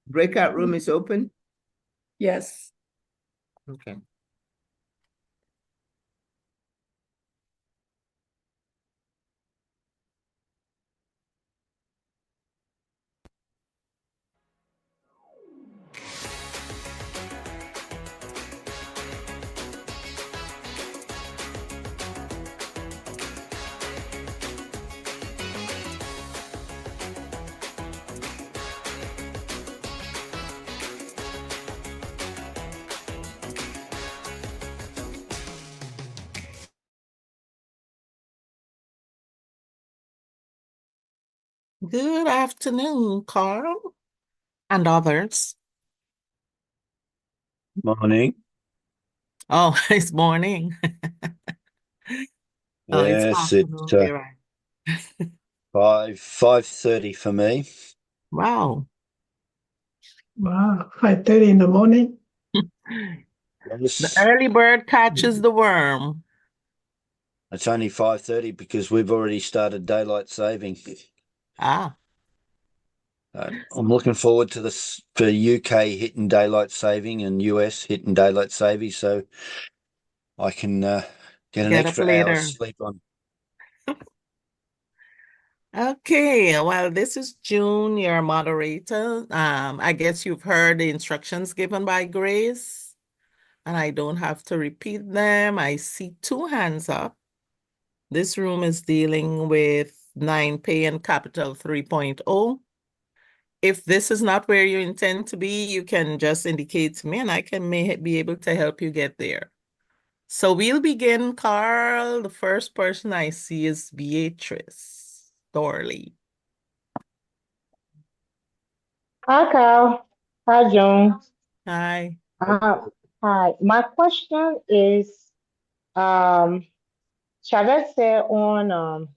Breakout room is open? Yes. Okay. Good afternoon, Carl and others. Morning. Oh, it's morning. Oh, it's Yes, afternoon it's here. 5:30 for me. Wow. Wow, 5:30 in the morning. The Yes, early bird catches the worm. it's only 5:30 because we've already started daylight saving. Ah, I'm looking forward to this for UK hitting daylight saving and US hitting daylight saving, so I can get an get up extra hour's later. sleep on. Okay, well, this is June, your moderator. I guess you've heard the instructions given by Grace, and I don't have to repeat them. I see two hands up. This room is dealing with 9Pay and Capital 3.0. If this is not where you intend to be, you can just indicate to me and I can be able to help you get there. So we'll begin, Carl. The first person I see is Beatrice Dorley. Hi, Carl. Hi, Joan. Hi. Hi. My question is, Chavez said on,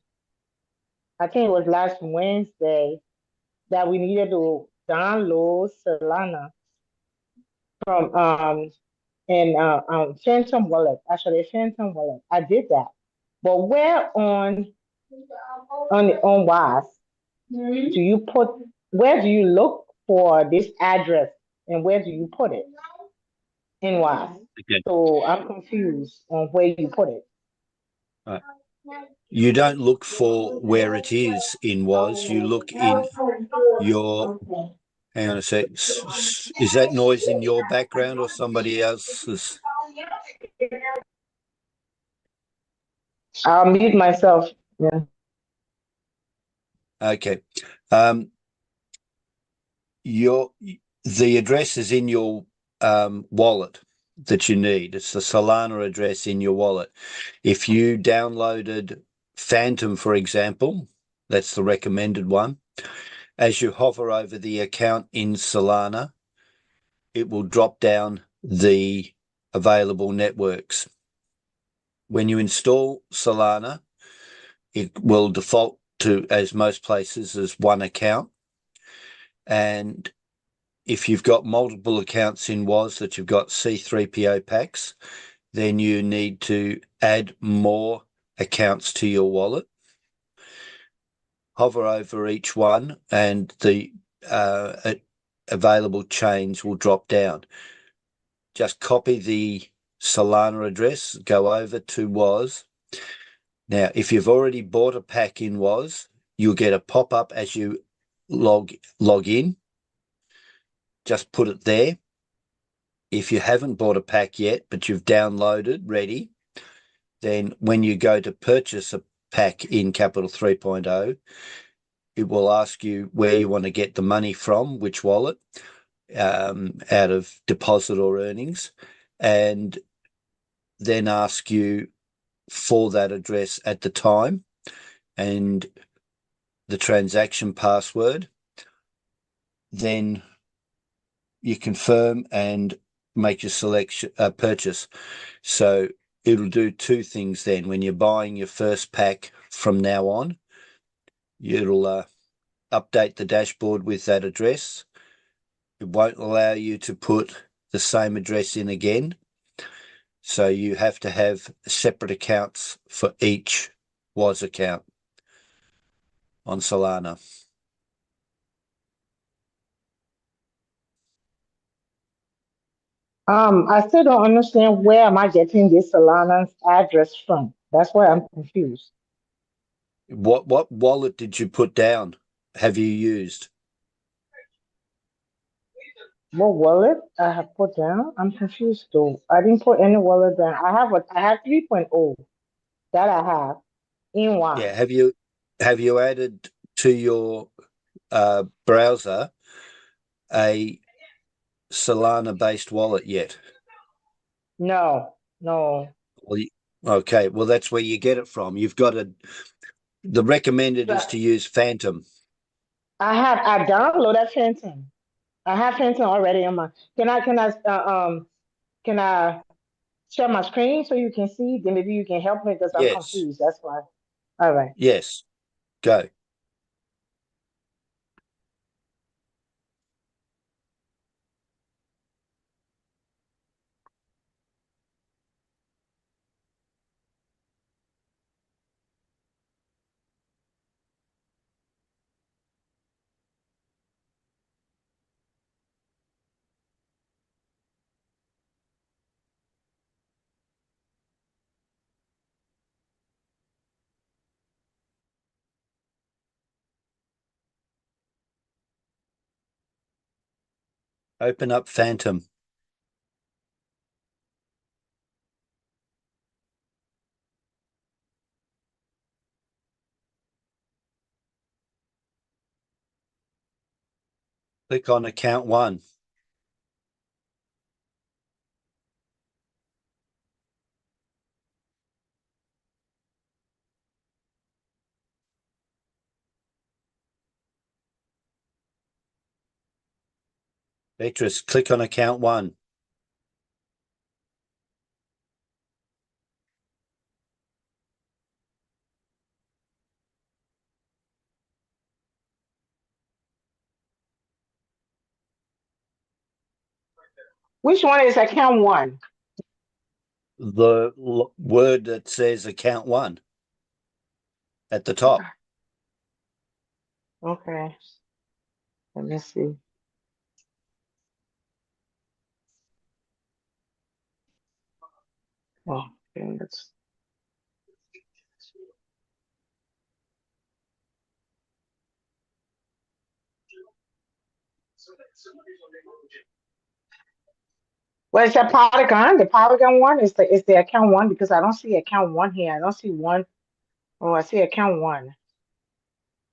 I think it was last Wednesday, that we needed to download Solana from Phantom Wallet. Actually, Phantom Wallet. I did that, but where on WAS do you put? Where do you look for this address, and where do you put it? In WAS. Okay. So I'm confused on where you put it. Right. You don't look for where it is in WAS. You look in your. Hang on a sec. Is that noise in your background or somebody else's? I'll mute myself. Yeah. Okay. The address is in your wallet that you need. It's the Solana address in your wallet. If you downloaded Phantom, for example, that's the recommended one. As you hover over the account in Solana, it will drop down the available networks. When you install Solana, it will default to, as most places, as one account. And if you've got multiple accounts in WAS that you've got C3PO packs, then you need to add more accounts to your wallet. Hover over each one and the available chains will drop down. Just copy the Solana address, go over to WAS. Now, if you've already bought a pack in WAS, you'll get a pop-up as you log in. Just put it there. If you haven't bought a pack yet, but you've downloaded ready, then when you go to purchase a pack in Capital 3.0, it will ask you where you want to get the money from, which wallet, out of deposit or earnings, and then ask you for that address at the time and the transaction password. Then you confirm and make your selection purchase. So it'll do two things then. When you're buying your first pack from now on, it'll update the dashboard with that address. It won't allow you to put the same address in again. So you have to have separate accounts for each WAS account on Solana. I still don't understand where am I getting this Solana's address from. That's why I'm confused. What wallet did you put down? Have you used? What wallet I have put down? I'm confused though. I didn't put any wallet down. I have 3.0 that I have in one. Yeah. Have you added to your browser a Solana based wallet yet? No, no. Well, okay. Well, that's where you get it from. You've got the recommended is to use Phantom. I downloaded Phantom. I have Phantom already on my. Can I share my screen so you can see? Then maybe you can help me because I'm Yes. confused. That's why. All right. Yes. Go. Open up Phantom. Click on account 1. Beatrice, click on account 1. Which one is account one? The word that says account 1 at the top. Okay. Let me see. Oh, okay. That's well, it's a Polygon. The Polygon one is the account one because I don't see account one here. I don't see one. Oh, I see account one.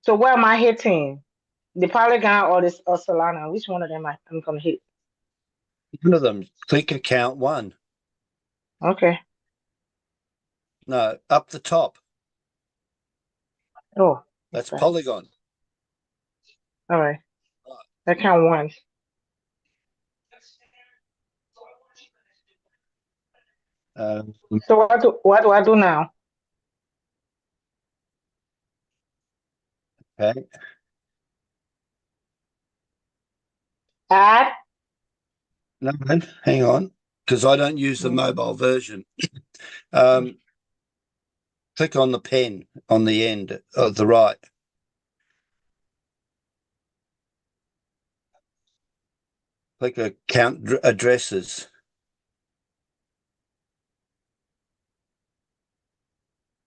So where am I hitting? The Polygon or this or Solana? Which one of them I'm gonna hit? One of them. Click account 1. Okay. No, up the top. Oh, That's okay. Polygon. All right. Account one. So what do I do now? Okay. Add. No, hang on, because I don't use the mobile version. Click on the pen on the end of the right. Click account addresses.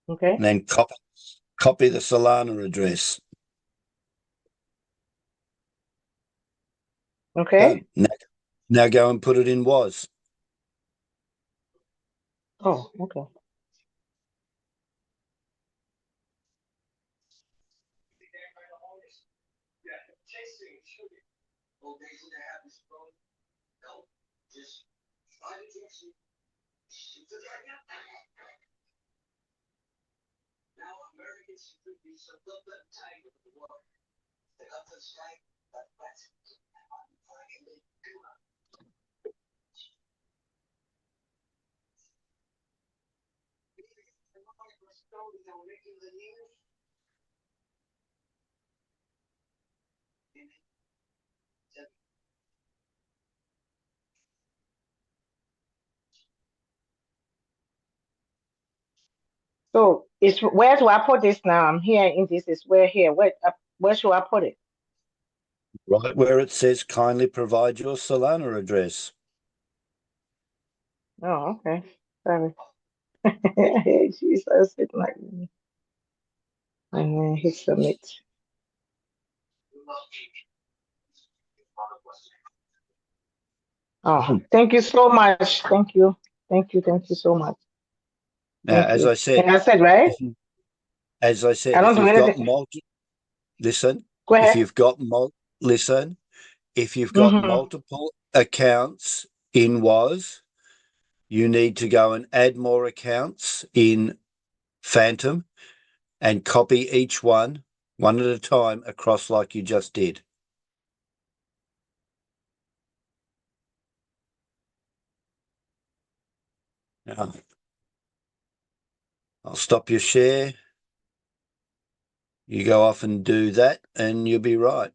Okay. And then copy the Solana address. Okay. Now go and put it in WAS. Oh, okay. So it's where do I put this now? I'm here in this is where here. Where should I put it? Right where it says kindly provide your Solana address. Oh, okay. Sorry. She's so sitting like me. And then hit submit. Oh, thank you so much. Thank you. Thank you. Thank you so much. Now, Thank as you. I said, And I said, right? if you, as I I said, don't if do you've got anything. listen, Go if ahead. you've got listen, if you've got Mm-hmm. multiple accounts in WOS, you need to go and add more accounts in Phantom and copy each one at a time across like you just did. Now, I'll stop your share. You go off and do that and you'll be right.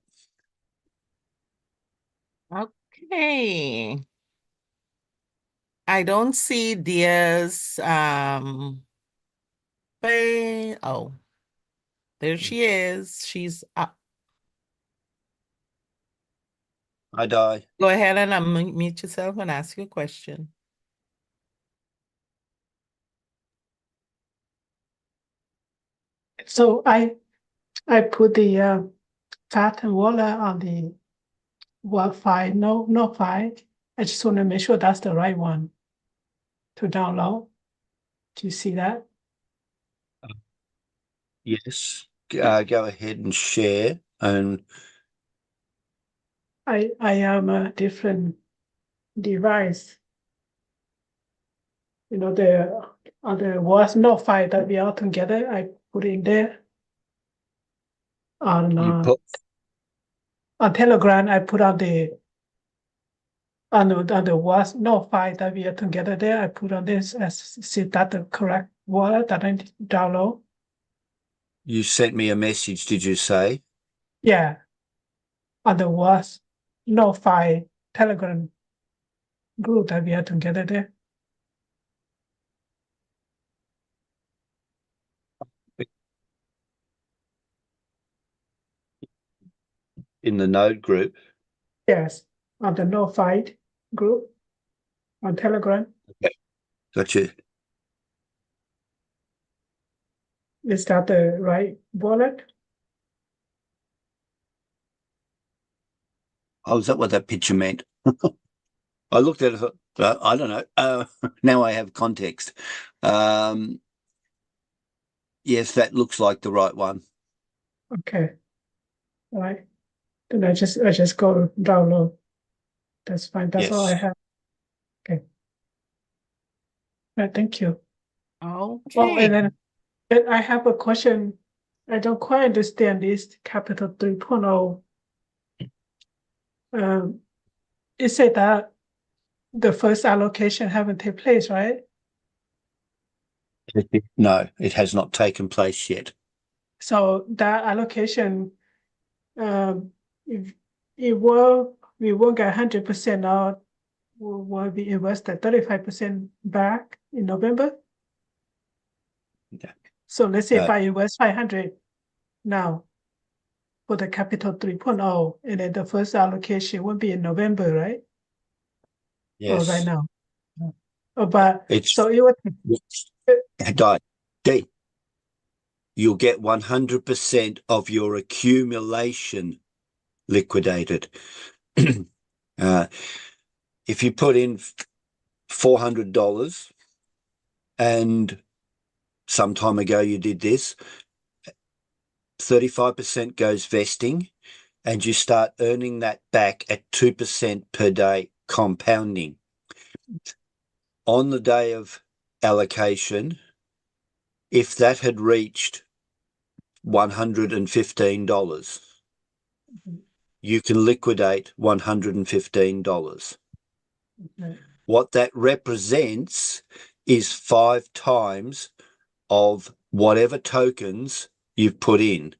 Okay. I don't see Dia's oh, there she is. She's up. I die. Go ahead and unmute yourself and ask your question. So I put the fat and water on the Word file, no file. I just want to make sure that's the right one to download. Do you see that? Yes. Go ahead and share. And I am a different device. You know, there was no file that we all together. I put in there on you put Telegram. I put on the was no file that we are together there. I put on this as see that the correct wallet that I need to download. you sent me a message, did you say? Yeah, on the was no file Telegram group that we are together there. In the node group. Yes, on the no fight group on Telegram. Okay. Gotcha. Is that the right wallet? Oh, is that what that picture meant? I looked at it, I don't know. Now I have context. Yes, that looks like the right one. Okay, all right. Then I just go to download. That's fine. That's all I Yes. have. Okay. Right, thank you. Oh, Okay. and then I have a question. I don't quite understand this Capital 3.0. It said that the first allocation haven't taken place, right? No, it has not taken place yet. So that allocation, if we will get 100% out, will be invested 35% back in November. Yeah. So let's say No. if I invest 500 now for the Capital 3.0, and then the first allocation will be in November, right? Or right Yes. now. But It's so it would D. You'll get 100% of your accumulation liquidated. If you put in $400 and some time ago you did this, 35% goes vesting and you start earning that back at 2% per day compounding. On the day of allocation, if that had reached $115, you can liquidate $115. Okay. What that represents is 5 times of whatever tokens you've put in,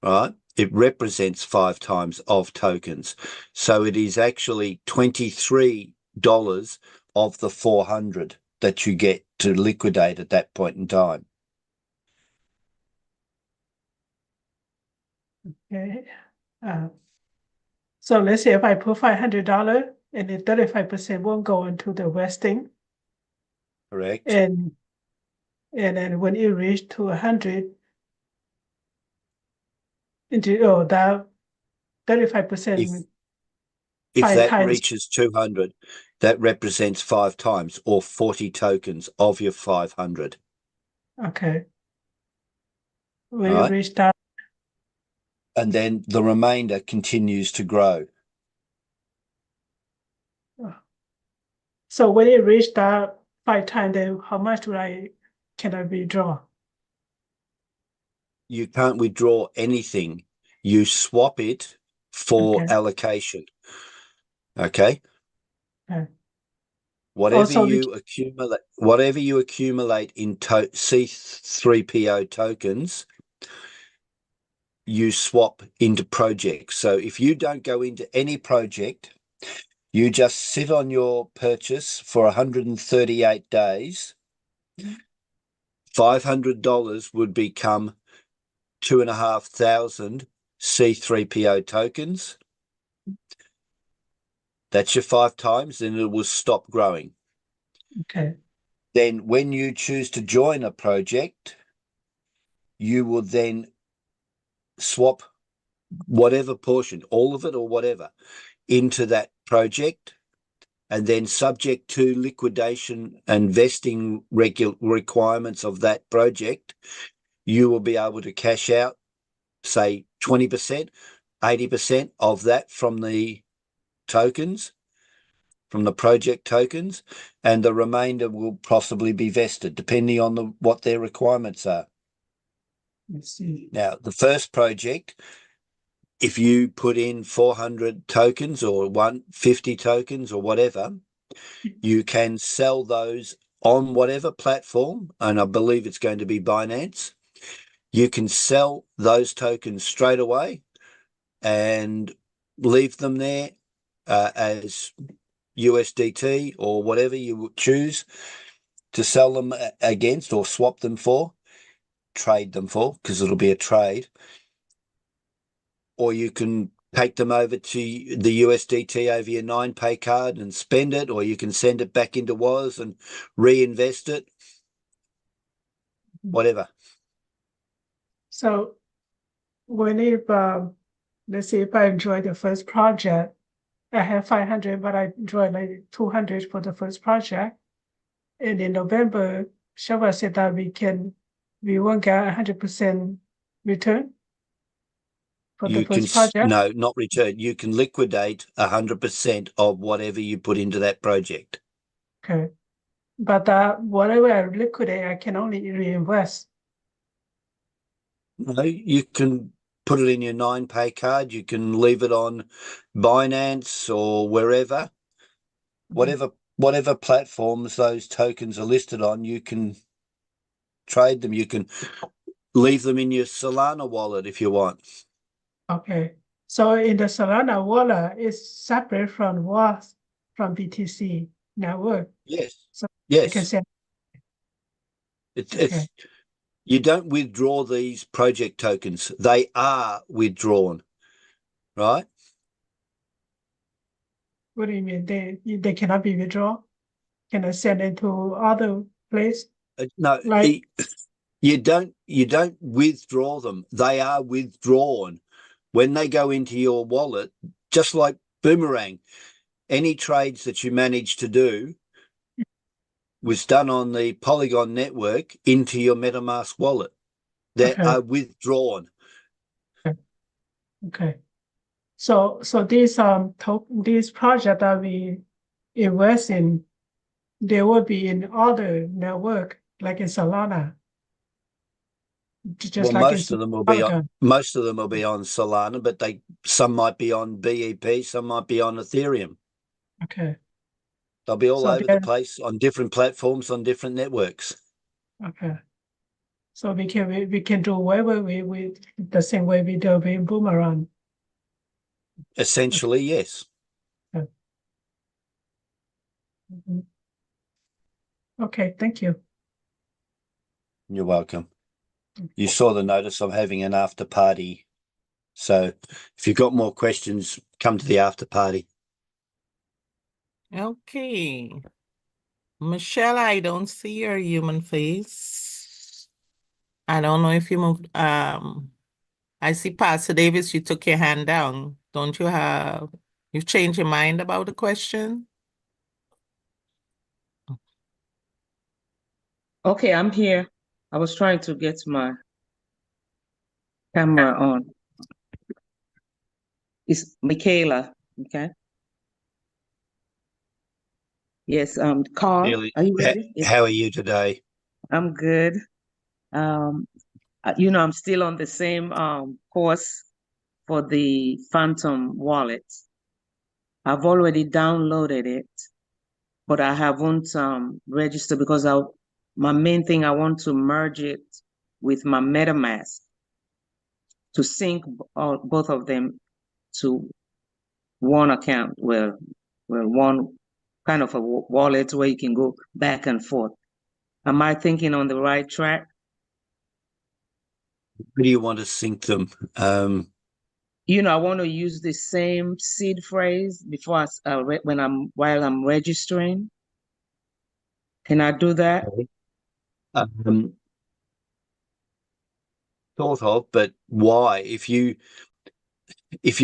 right? It represents 5 times of tokens. So it is actually $23 of the 400 that you get to liquidate at that point in time. Okay. So let's say if I put $500 and then 35% won't go into the vesting. Correct. And then when it reached to 100, that 35%. If 5 that times. reaches 200, that represents 5 times or 40 tokens of your 500. Okay. When Right. it reached that, And then the remainder continues to grow. so when it reached that 5 times, then how much can I withdraw? You can't withdraw anything. You swap it for Okay. allocation. Okay. Okay. Whatever Also, you accumulate in C3PO tokens, you swap into projects. So if you don't go into any project, you just sit on your purchase for 138 days, $500 would become 2,500 C3PO tokens. That's your 5 times, and it will stop growing. okay. Then when you choose to join a project, you will then swap whatever portion, all of it or whatever, into that project, and then subject to liquidation and vesting requirements of that project, you will be able to cash out, say 20%, 80% of that from the tokens, from the project tokens, and the remainder will possibly be vested depending on what their requirements are. Let's see. Now, the first project, if you put in 400 tokens or 150 tokens or whatever, you can sell those on whatever platform, and I believe it's going to be Binance. You can sell those tokens straight away and leave them there as USDT or whatever you would choose to sell them against or swap them for, trade them for, because it'll be a trade. Or you can take them over to the USDT over your 9Pay card and spend it, or you can send it back into WOZ and reinvest it, whatever. So let's say if I enjoy the first project, I have 500, but I enjoy like 200 for the first project. And in November, Shava said that we won't get 100% return for the You can first project. no, not return. You can liquidate 100% of whatever you put into that project. Okay. But whatever I liquidate, I can only reinvest. No, you can put it in your 9Pay card. You can leave it on Binance or wherever, whatever platforms those tokens are listed on. You can trade them. You can leave them in your Solana wallet if you want. Okay. So in the Solana wallet, it's separate from BTC network. Yes. So I can Yes. send. It's you don't withdraw these project tokens. They are withdrawn, right? What do you mean? They cannot be withdrawn? Can I send it to other place? No, Like you don't withdraw them. They are withdrawn when they go into your wallet, just like Boomerang. Any trades that you manage to do was done on the Polygon network into your MetaMask wallet. They Okay. are withdrawn. Okay. So these these projects that we invest in, they will be in other network, like in Solana. Just Well, like most in of them will Polygon. be on Solana, but some might be on BEP, some might be on Ethereum. Okay. They'll be all So over the place on different platforms, on different networks. Okay. So we can do whatever we the same way we do in Boomerang. Essentially, yes. Mhm. Okay, thank you. You're welcome. You saw the notice I'm having an after party. So if you've got more questions, come to the after party. Okay. Michelle, I don't see your human face. I don't know if you moved. I see Pastor Davis, you took your hand down. Don't you have, you've changed your mind about the question? Okay, I'm here. I was trying to get my camera on. It's Michaela, okay? Yes, Carl, Really, are you ready? Yes, how are you today? I'm good. I'm still on the same course for the Phantom wallet. I've already downloaded it, but I haven't registered because my main thing, I want to merge it with my MetaMask to sync both of them to one account, where one kind of a wallet where you can go back and forth. Am I thinking on the right track? How do you want to sync them? I want to use the same seed phrase before while I'm registering. Can I do that? Um, Sort of, but why? If you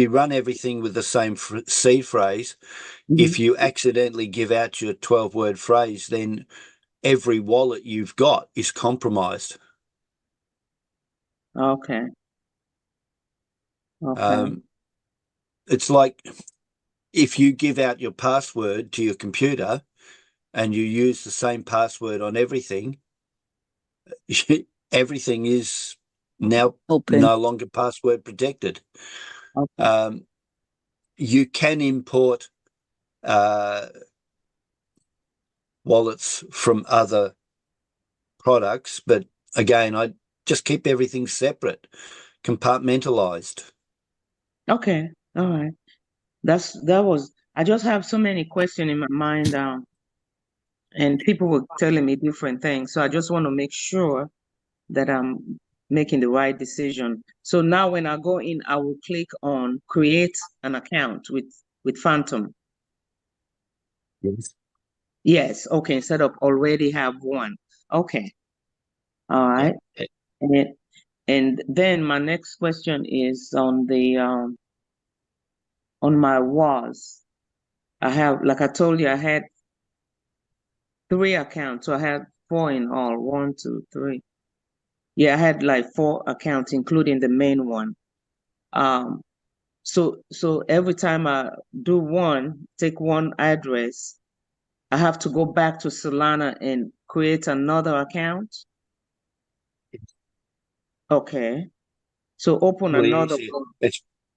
run everything with the same seed phrase, if you accidentally give out your 12-word phrase, then every wallet you've got is compromised. Okay. Okay. It's like if you give out your password to your computer and you use the same password on everything, everything is now Open. no longer password protected. Okay. You can import wallets from other products, but again, I just keep everything separate, compartmentalized. Okay. All right. I just have so many questions in my mind, and people were telling me different things. So I just want to make sure that I'm making the right decision. So now when I go in, I will click on create an account with Phantom. Yes. Yes. Okay. Instead of already have one. Okay. All right. And then my next question is on my WAS. I have, like I told you, I had 3 accounts. So I had 4 in all. 1, 2, 3. Yeah, I had like 4 accounts, including the main one. So every time I take one address, I have to go back to Solana and create another account. Okay. So open another one.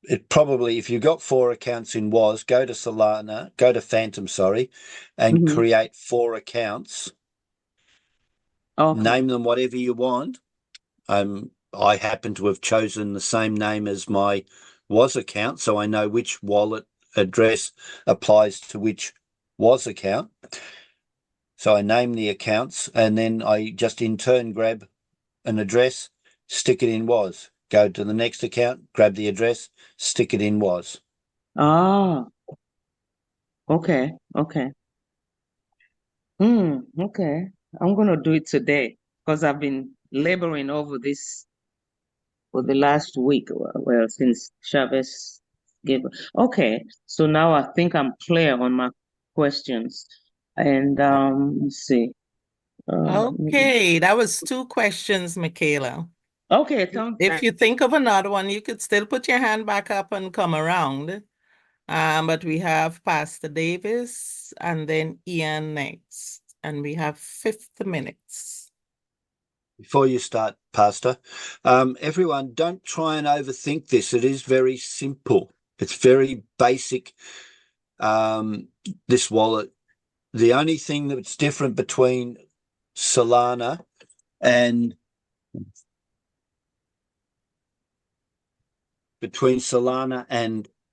It probably, if you've got 4 accounts in WAS, go to Solana, go to Phantom, and create 4 accounts. Okay. Name them whatever you want. I happen to have chosen the same name as my WAS account, so I know which wallet address applies to which WAS account. So I name the accounts, and then I just in turn grab an address, stick it in WAS. Go to the next account, grab the address, stick it in WAS. Ah, okay, okay. Okay. I'm gonna do it today because I've been laboring over this for the last week. Well, since Chavez gave. Okay, so now I think I'm clear on my questions. And let's see. Okay, that was 2 questions, Michaela. Okay, If you think of another one, you could still put your hand back up and come around. But we have Pastor Davis and then Ian next. And we have 50 minutes. Before you start, Pastor, everyone, don't try and overthink this. It is very simple. It's very basic. This wallet, the only thing that's different between Solana and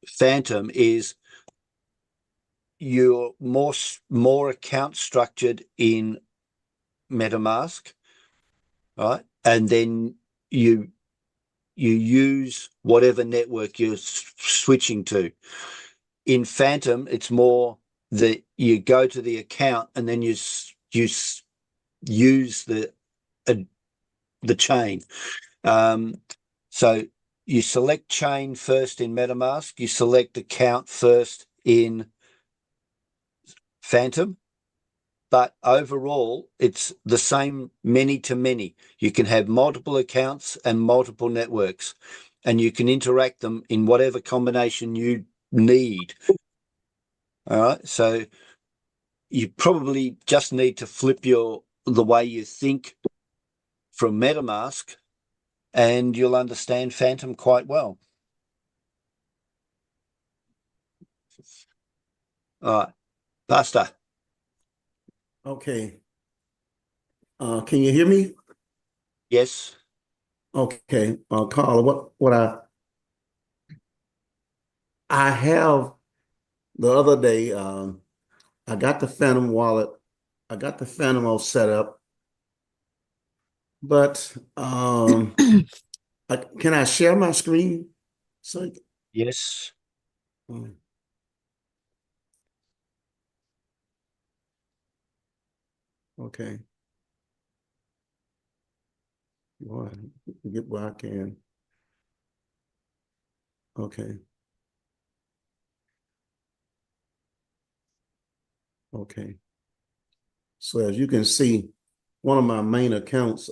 Phantom is you're more account structured in MetaMask, right? And then you use whatever network you're switching to. In Phantom, it's more you go to the account and then you use the chain. So you select chain first in MetaMask, you select account first in Phantom, but overall it's the same many to many. You can have multiple accounts and multiple networks, and you can interact them in whatever combination you need. All right, so you probably just need to flip the way you think from MetaMask, and you'll understand Phantom quite well. All right, Pastor. Okay. Can you hear me? Yes. Okay. Carla, what I have the other day, I got the Phantom wallet. I got the Phantom all set up, but can I share my screen? So, Yes. okay. Boy, get where I can. Okay. Okay. So as you can see, one of my main accounts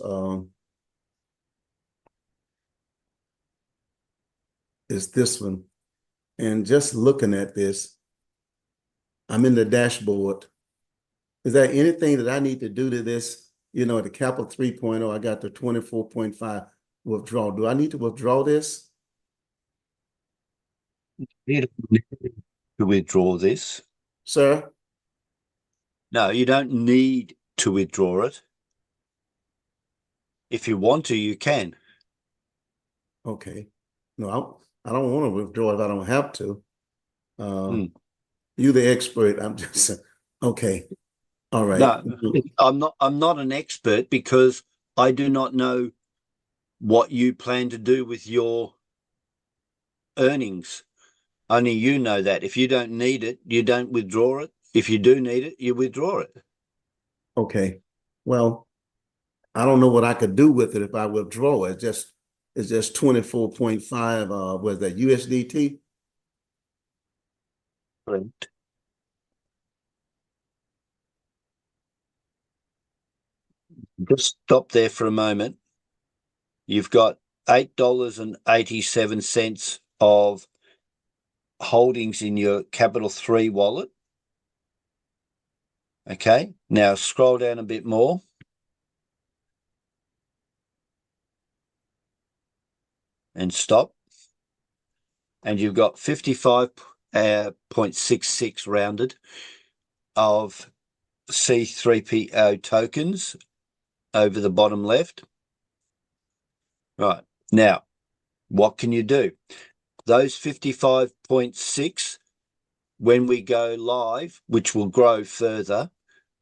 is this one. And just looking at this, I'm in the dashboard. Is there anything that I need to do to this? You know, the Capital 3.0, I got the 24.5 withdrawal. Do I need to withdraw this? You don't need to withdraw this. Sir? No, you don't need to withdraw it. If you want to, you can. Okay. No, I don't want to withdraw if I don't have to. You're the expert. I'm just okay. All right. No, I'm not an expert because I do not know what you plan to do with your earnings. Only you know that. If you don't need it, you don't withdraw it. If you do need it, you withdraw it. Okay. Well, I don't know what I could do with it if I withdraw it. It's just 24.5 was that USDT? Correct. Just stop there for a moment. You've got $8.87 of holdings in your Capital 3 wallet. Okay, now scroll down a bit more. And stop. And you've got 55.66 rounded of C3PO tokens over the bottom left. Right, now, what can you do? Those 55.6, when we go live, which will grow further,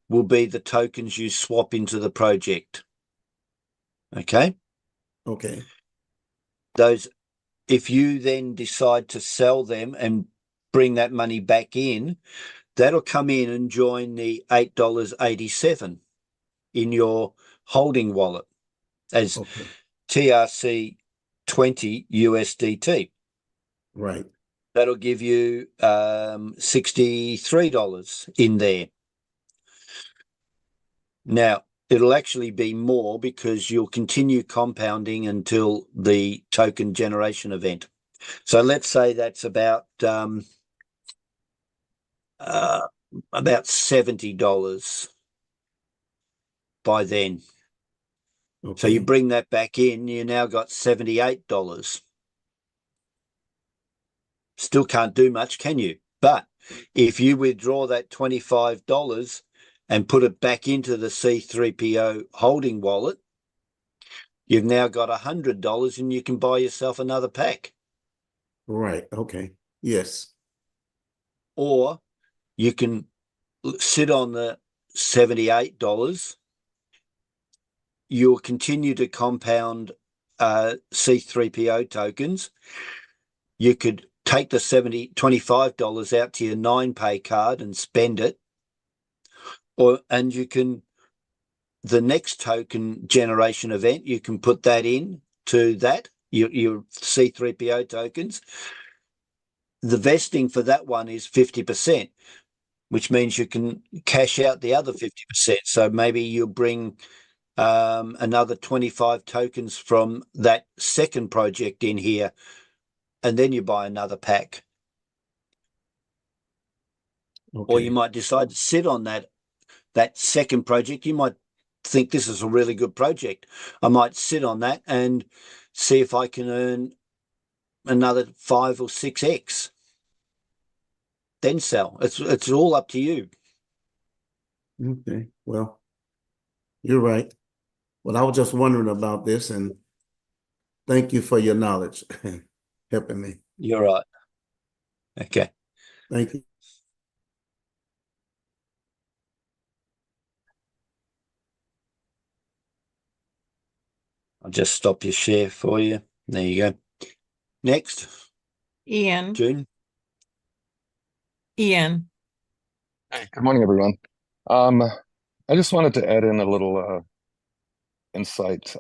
will be the tokens you swap into the project. Okay? Okay. Those, if you then decide to sell them and bring that money back in, that'll come in and join the $8.87 in your holding wallet as TRC 20 USDT. Right. That'll give you $63 in there. Now, it'll actually be more because you'll continue compounding until the token generation event. So let's say that's about $70 by then. Okay. So you bring that back in, you now got $78. Still can't do much, can you? But if you withdraw that $25 and put it back into the C3PO holding wallet, you've now got $100 and you can buy yourself another pack. Right. Okay. Yes. Or you can sit on the $78. You'll continue to compound C3PO tokens. You could take the $25 out to your 9pay card and spend it, and you can, the next token generation event, you can put that in to that, your C3PO tokens. The vesting for that one is 50%, which means you can cash out the other 50%. So maybe you'll bring another 25 tokens from that second project in here, and then you buy another pack. Or you might decide to sit on that second project. You might think this is a really good project. I might sit on that and see if I can earn another 5 or 6x. Then sell. It's all up to you. Okay, well, you're right. Well, I was just wondering about this, and thank you for your knowledge, helping me. You're right. Okay. Thank you. I'll just stop your share for you. There you go. Next, Ian. June. Ian. Hey, good morning, everyone. I just wanted to add in a little insight.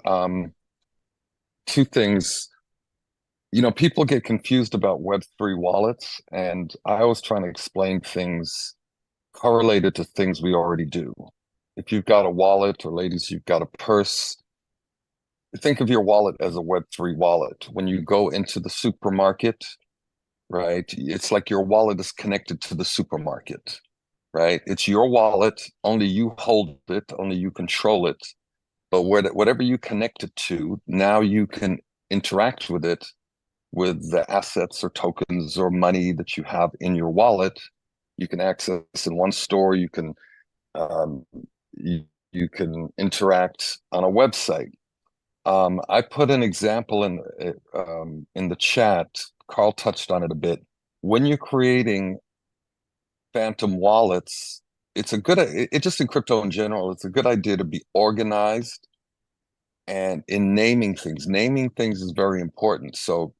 Two things. You know, people get confused about Web3 wallets, and I was trying to explain things correlated to things we already do. If you've got a wallet, or ladies, you've got a purse, think of your wallet as a Web3 wallet. When you go into the supermarket, right, it's like your wallet is connected to the supermarket, right? It's your wallet, only you hold it, only you control it. But whatever you connect it to, now you can interact with it, with the assets or tokens or money that you have in your wallet. You can access in one store. You can you can interact on a website. I put an example in the chat. Carl touched on it a bit. When you're creating phantom wallets, it's a good, it just in crypto in general, it's a good idea to be organized, and in naming things is very important. So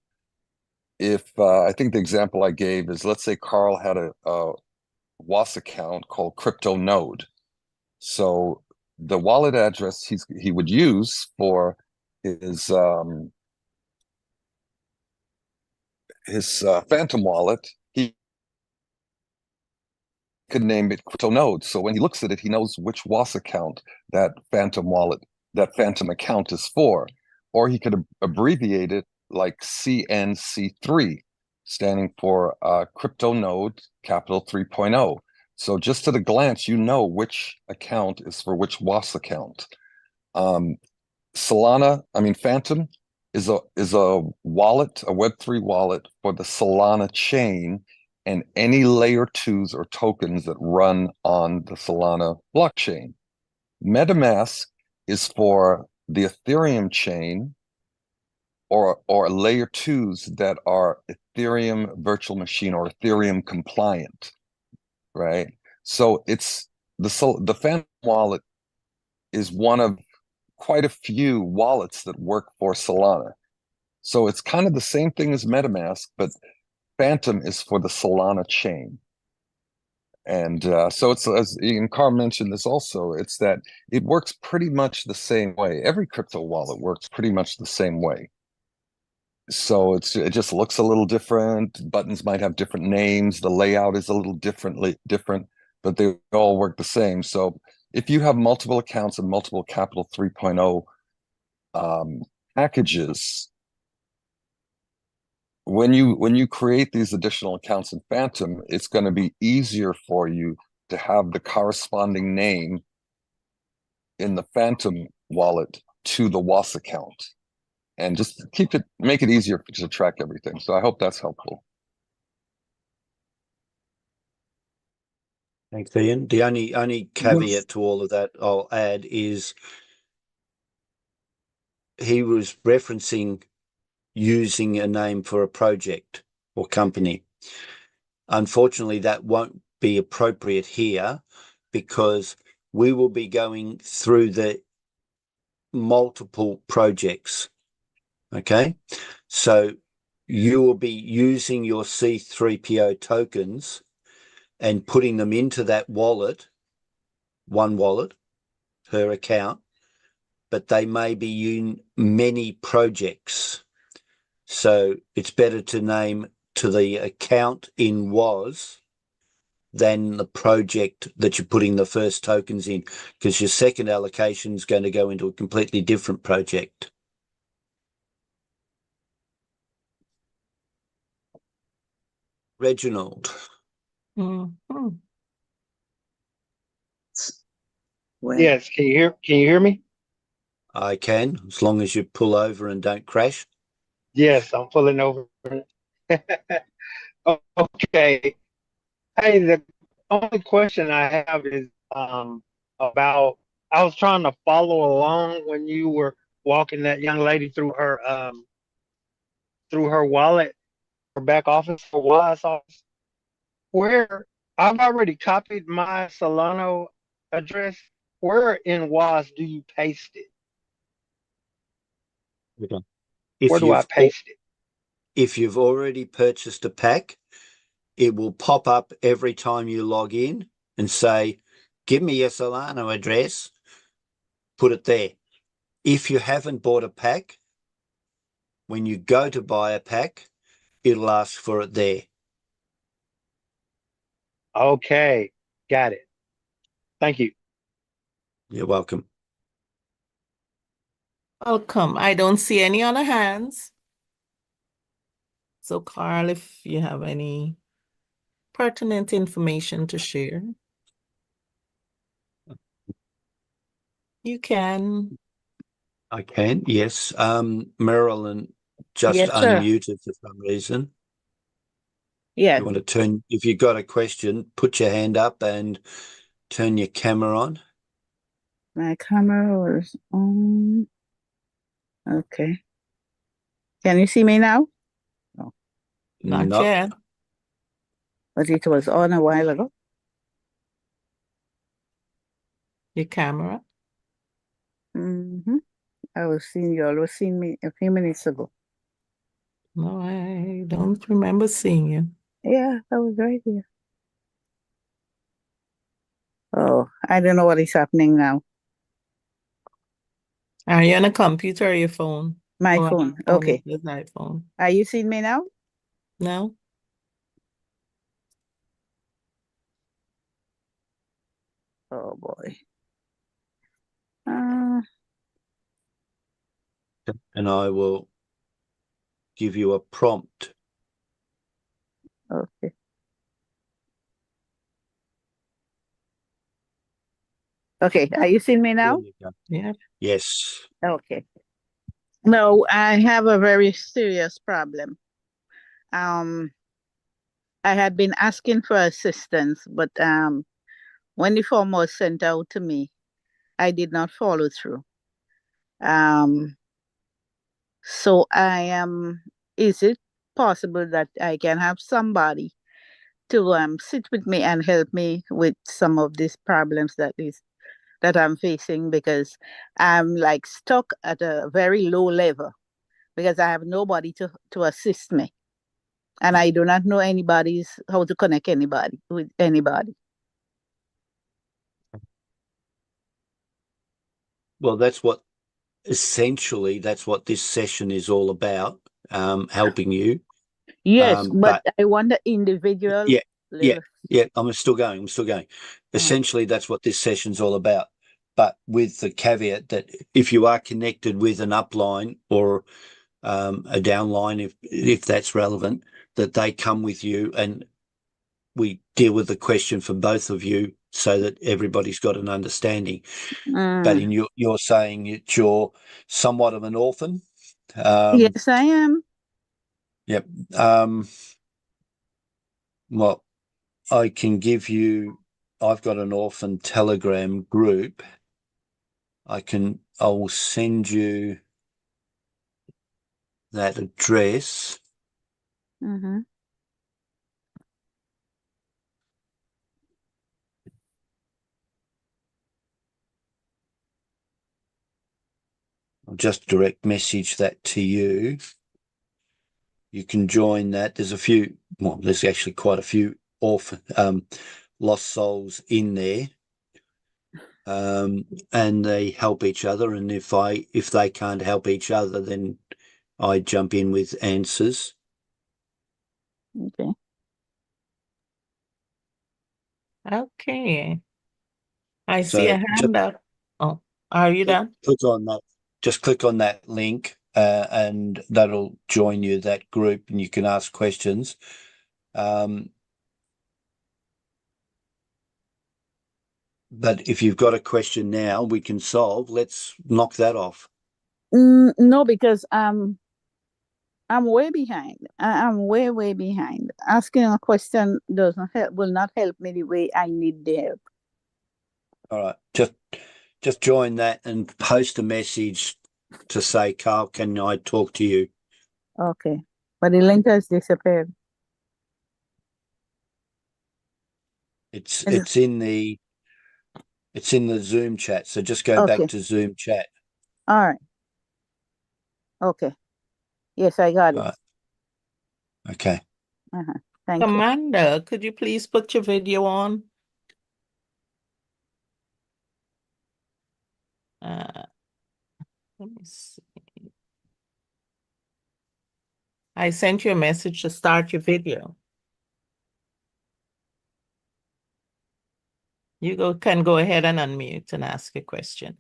if I think the example I gave is, let's say Carl had a WAS account called CryptoNode. So the wallet address he would use for his phantom wallet, he could name it CryptoNode. So when he looks at it, he knows which WAS account that phantom account is for. Or he could abbreviate it like CNC3, standing for CryptoNode capital 3.0. So just at a glance, you know which account is for which WAS account. Phantom is a wallet, a Web3 wallet for the Solana chain and any layer 2s or tokens that run on the Solana blockchain. MetaMask is for the Ethereum chain or layer 2s that are Ethereum virtual machine or Ethereum compliant, right? So it's the Phantom wallet is one of quite a few wallets that work for Solana. So it's kind of the same thing as MetaMask, but Phantom is for the Solana chain. And so it's, as Ian Carr mentioned this also, it's that it works pretty much the same way. Every crypto wallet works pretty much the same way. So it just looks a little different. Buttons might have different names. The layout is a little different, but they all work the same. So if you have multiple accounts and multiple capital 3.0 packages, when you create these additional accounts in Phantom, it's going to be easier for you to have the corresponding name in the Phantom wallet to the WAS account, and just make it easier to track everything. So I hope that's helpful. Thanks, Ian. The only caveat to all of that I'll add is he was referencing using a name for a project or company. Unfortunately, that won't be appropriate here because we will be going through the multiple projects. Okay, so you will be using your C3PO tokens and putting them into that wallet, one wallet per account, but they may be in many projects. So it's better to name to the account in WOS than the project that you're putting the first tokens in, because your second allocation is going to go into a completely different project. Reginald. Mhm. Well, Yes, can you hear me? I can, as long as you pull over and don't crash. Yes, I'm pulling over. Okay. Hey, the only question I have is about I was trying to follow along when you were walking that young lady through her wallet, her back office for Wise office, where I've already copied my Solano address. Where in Wise do you paste it? Okay. Where do I paste it? If you've already purchased a pack, it will pop up every time you log in and say, give me your Solano address, put it there. If you haven't bought a pack, when you go to buy a pack, it'll ask for it there. Okay, got it. Thank you. You're welcome. Welcome. I don't see any other hands. So, Carl, if you have any pertinent information to share, you can. I can, yes. Marilyn just Yes, sir. unmuted for some reason. Yes, You want to turn, if you've got a question, put your hand up and turn your camera on. my camera was on. Okay. Can you see me now? Not No. yet. But it was on a while ago. Your camera. Mm-hmm. You all was seeing me a few minutes ago. No, I don't remember seeing you. Yeah, I was right here. Oh, I don't know what is happening now. Are you on a computer or your phone? My Or phone. on Okay. the iPhone? Are you seeing me now? No? Oh boy. Uh, And I will give you a prompt. okay. Okay. Are you seeing me There now? you go. Yeah. Yes. Okay. No, I have a very serious problem. I had been asking for assistance, but when the form was sent out to me, I did not follow through. So is it possible that I can have somebody to sit with me and help me with some of these problems that I'm facing, because I'm like stuck at a very low level because I have nobody to assist me. And I do not know how to connect anybody with anybody. Well, essentially that's what this session is all about, helping you. Yes, but But I want the individual. yeah, I'm still going. Essentially, that's what this session's all about. But with the caveat that if you are connected with an upline or a downline, if that's relevant, that they come with you and we deal with the question for both of you so that everybody's got an understanding. But you're saying that you're somewhat of an orphan. Yes, I am. Yep. Well, I can give you, I've got an orphan Telegram group. I will send you that address. Mm-hmm. I'll just direct message that to you. you can join that. There's a few, well, there's actually quite a few lost souls in there. And they help each other. And if they can't help each other, then I jump in with answers. Okay. Okay. I So see a just hand up. Oh, are you done? click on that. Just click on that link, and that'll join you that group, and you can ask questions. But if you've got a question now, we can solve. Let's knock that off. No, because I'm way behind. I'm way behind. Asking a question will not help me the way I need the help. All right. Just join that and post a message to say, Carl, can I talk to you? Okay. But the link has disappeared. It's in the Zoom chat. So just go Okay. back to Zoom chat. All right. Okay. Yes, I got it. All right. Okay. Thank you. Amanda, could you please put your video on? Let me see. I sent you a message to start your video. You can go ahead and unmute and ask a question.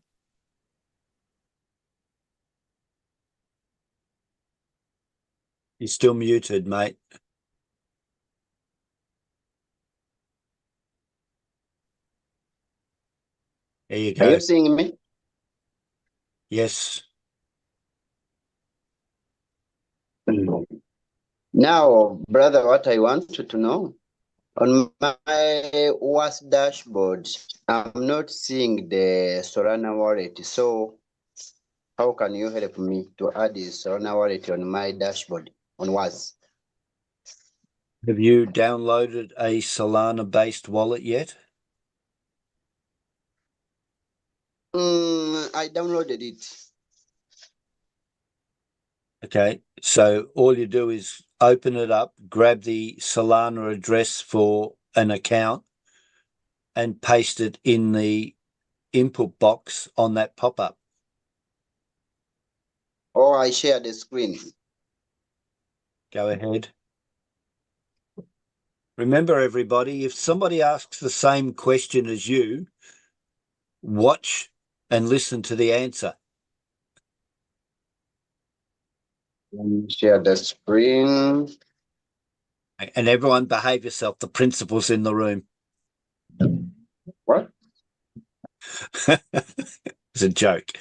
You're still muted, mate. There you Are go. you seeing me? Yes. Now, brother, what I want you to know, on my WAS dashboard, I'm not seeing the Solana wallet. So how can you help me to add the Solana wallet on my dashboard on WAS? Have you downloaded a Solana-based wallet yet? I downloaded it. Okay. So all you do is open it up, grab the Solana address for an account, and paste it in the input box on that pop-up. Or I share the screen. Go ahead. Remember, everybody, if somebody asks the same question as you, watch and listen to the answer. Share the screen. And everyone behave yourself. The principal's in the room. What? It's a joke.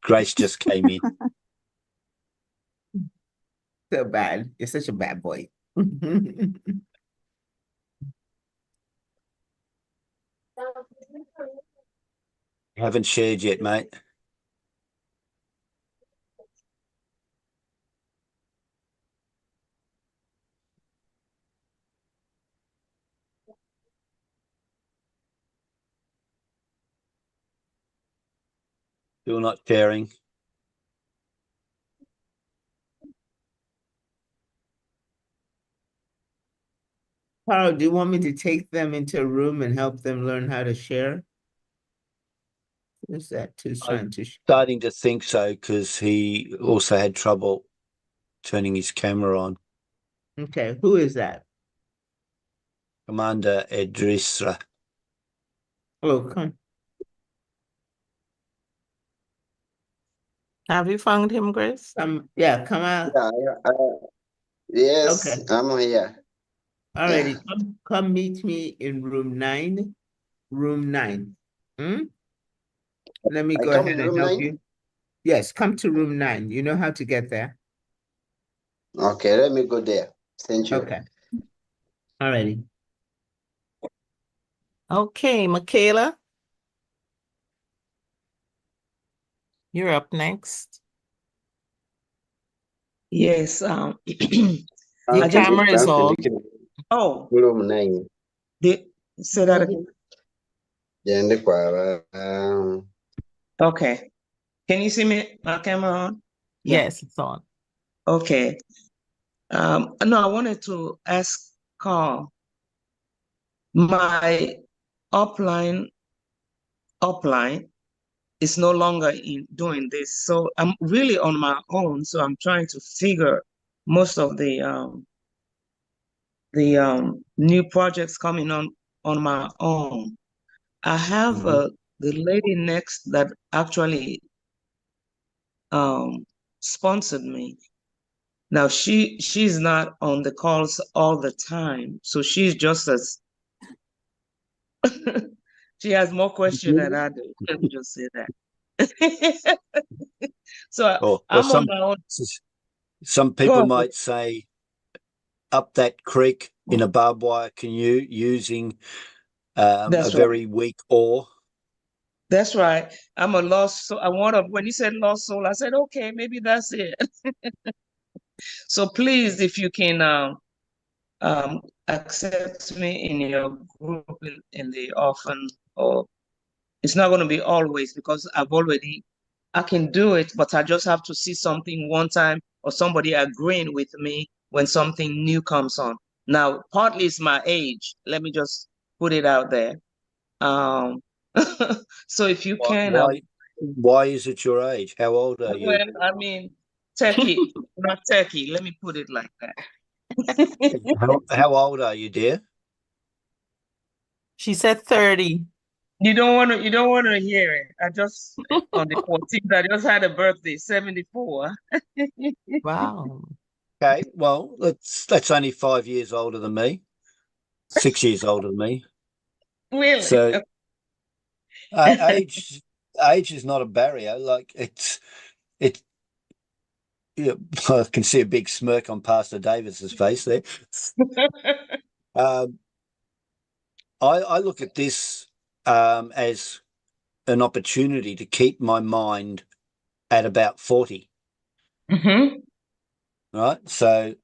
Grace just came in. So bad. You're such a bad boy. Haven't shared yet, mate. Still not sharing. Carl, do you want me to take them into a room and help them learn how to share? Who's that? Who's trying to share? Starting to think so, because he also had trouble turning his camera on. Okay, who is that? Commander Edrisra. Oh, come. Have you found him, Grace? Yeah, come out. Yeah, yes, Okay. I'm here. Alrighty, come meet me in room 9. Room 9. Let me I go come ahead in and room help 9? you. Yes, come to room 9. You know how to get there. Okay, let me go there. Thank you. Okay. Alrighty. Okay, Michaela. You're up next. Yes, Your I'm camera is on. looking oh, room 9. say that again. Jende kwa Okay. Can you see me, my camera on? Yeah. Yes, it's on. Okay. No, I wanted to ask Carl. My upline is no longer in doing this, so I'm really on my own. So I'm trying to figure most of the new projects coming on my own. I have the lady next that actually sponsored me. Now she's not on the calls all the time, so she's just as she has more questions than I do. Let me just say that. So Or I'm on my own. some Go people ahead. might say up that creek in a barbed wire canoe using a That's right. very weak oar. That's right. I'm a lost soul. When you said lost soul, I said, okay, maybe that's it. So please, if you can accept me in your group in the orphan, or it's not going to be always, because I can do it, but I just have to see something one time or somebody agreeing with me when something new comes on. Now, partly it's my age. Let me just put it out there. So if you can, Why is it your age? How old are you? well, I mean, techie, not techie. Let me put it like that. How old are you, dear? She said 30. You don't want to hear it. I just on the 14th, I just had a birthday, 74. Wow. Okay, well, that's only 5 years older than me. 6 years older than me. Really? So age is not a barrier. Like it. Yeah, I can see a big smirk on Pastor Davis's face there. I look at this as an opportunity to keep my mind at about 40. Mm-hmm. Right. So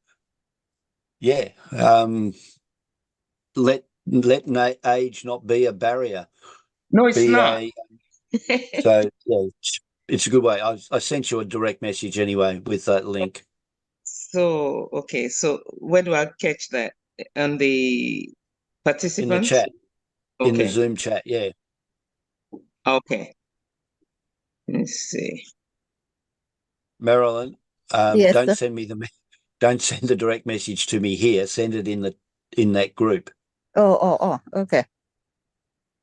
yeah, let age not be a barrier. No, it's not. So yeah, it's a good way. I sent you a direct message anyway with that link. So okay, so where do I catch that? On the participants? In the chat. Okay. In the Zoom chat, yeah. Okay. Let's see. Marilyn, Yes, don't sir. send the direct message to me here. Send it in that group. Oh, okay.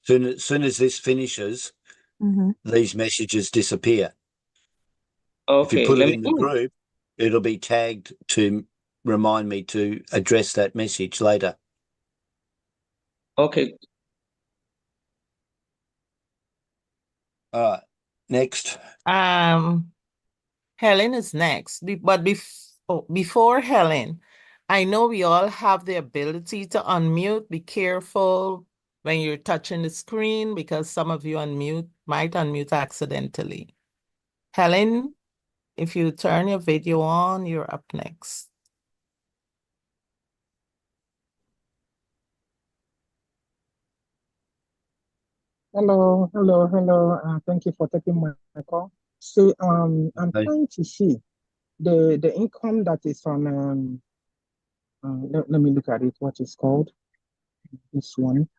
Soon as this finishes, these messages disappear. If you Okay, put it in the group, it'll be tagged to remind me to address that message later. Okay. All right. Next. Helen is next. But before Helen, I know we all have the ability to unmute. Be careful when you're touching the screen because some of you might unmute accidentally. Helen, if you turn your video on, you're up next. Hello. Thank you for taking my call. So I'm trying to see the income that is on let me look at it, what is called this one.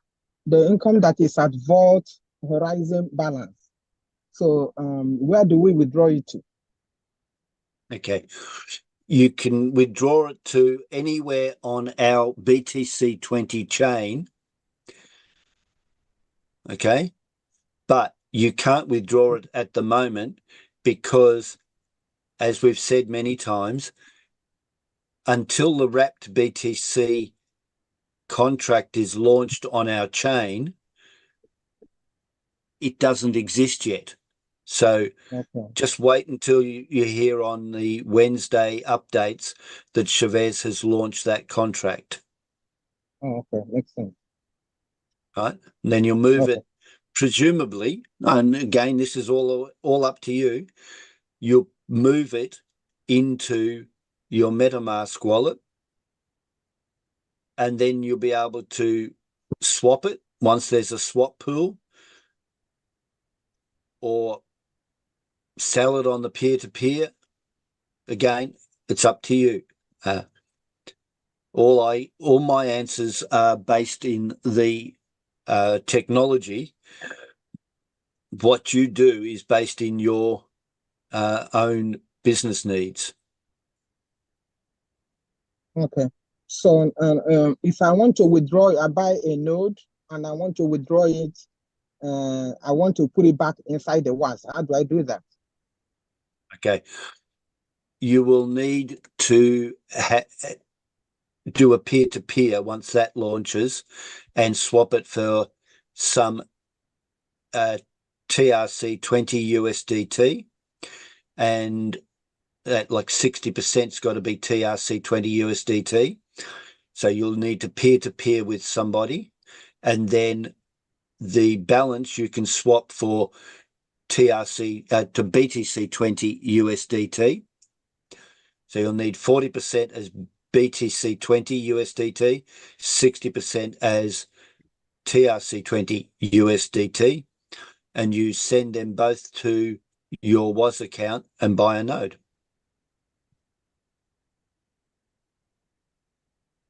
The income that is at Vault Horizon balance. So where do we withdraw it to? Okay. You can withdraw it to anywhere on our BTC20 chain. Okay. But you can't withdraw it at the moment because, as we've said many times, until the wrapped BTC contract is launched on our chain, it doesn't exist yet. So just wait until you hear on the Wednesday updates that Chavez has launched that contract. Oh, okay, makes sense. Right. And then you'll move it, presumably, and again, this is all up to you. You'll move it into your MetaMask wallet, and then you'll be able to swap it once there's a swap pool, or sell it on the peer-to-peer. Again, it's up to you. all my answers are based in the technology. What you do is based in your own business needs. Okay. So if I want to withdraw, I buy a node and I want to withdraw it, I want to put it back inside the WAS. How do I do that? Okay. You will need to do a peer-to-peer once that launches and swap it for some TRC20 USDT, and that like 60%'s got to be TRC20 USDT. So you'll need to peer-to-peer with somebody, and then the balance you can swap for TRC to BTC20 USDT. So you'll need 40% as BTC20 USDT, 60% as TRC20 USDT, and you send them both to your WAS account and buy a node.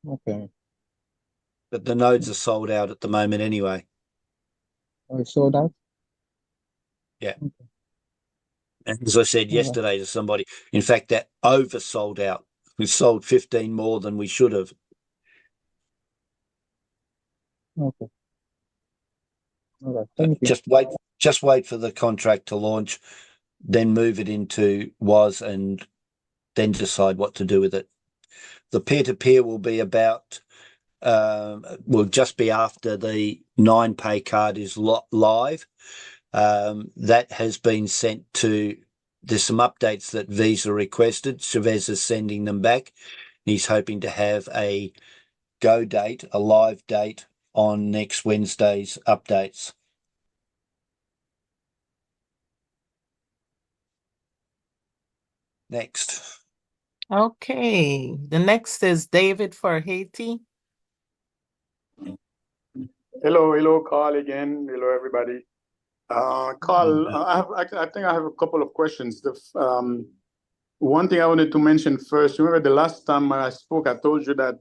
Okay. But the nodes are sold out at the moment anyway. I sold out? Yeah. Okay. And as I said yesterday to somebody, in fact, that oversold out. We sold 15 more than we should have. Okay. All right. Thank you. Just wait for the contract to launch, then move it into WAS and then decide what to do with it. The peer-to-peer will be about, will just be after the 9Pay card is live. That has been sent to, there's some updates that Visa requested. Chavez is sending them back. He's hoping to have a go date, a live date on next Wednesday's updates. Next. Okay, the next is David for Haiti. Hello, Carl again. Hello, everybody. Carl, I think I have a couple of questions. One thing I wanted to mention first, remember the last time I spoke, I told you that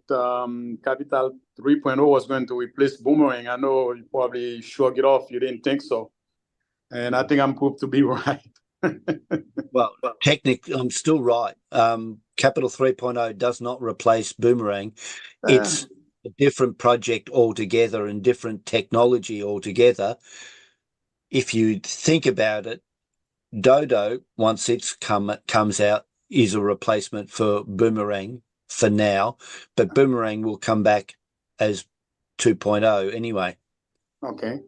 Capital 3.0 was going to replace Boomerang. I know you probably shrugged it off. You didn't think so. And I think I'm proved to be right. Well, technically, I'm still right. Capital 3.0 does not replace Boomerang. It's a different project altogether and different technology altogether. If you think about it, Dodo, once it's comes out, is a replacement for Boomerang for now, but Boomerang will come back as 2.0 anyway. Okay.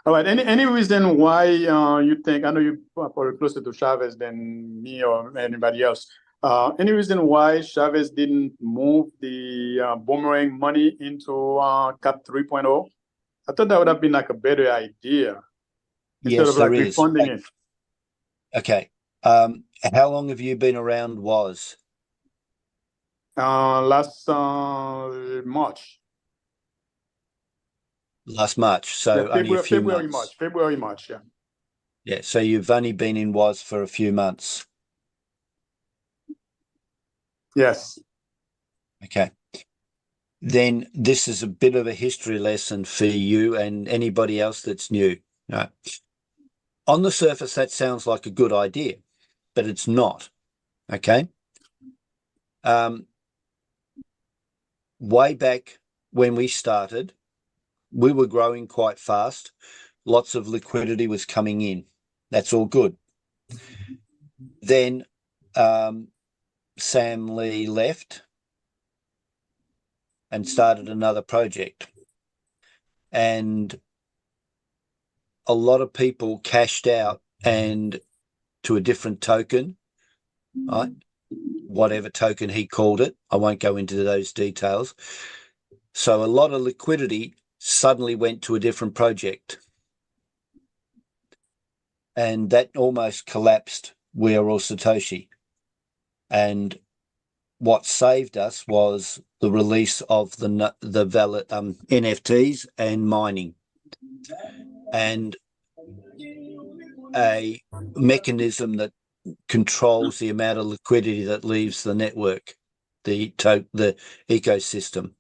All right. Any reason why you think, I know you're probably closer to Chavez than me or anybody else. Any reason why Chavez didn't move the Boomerang money into Cap 3.0? I thought that would have been like a better idea instead Yes, of like there is. refunding it. Okay. How long have you been around WAS? Last March. Last March, so Yeah, only a few months. February, March, yeah. Yeah, so you've only been in WAS for a few months. Yes. Okay. Then this is a bit of a history lesson for you and anybody else that's new. Right. On the surface, that sounds like a good idea, but it's not. Okay. Way back when we started, we were growing quite fast. Lots of liquidity was coming in. That's all good. Then Sam Lee left and started another project. And a lot of people cashed out and to a different token, right? Whatever token he called it. I won't go into those details. So a lot of liquidity suddenly went to a different project. And that almost collapsed We Are All Satoshi. And what saved us was the release of the valid NFTs and mining, and a mechanism that controls the amount of liquidity that leaves the network. the ecosystem.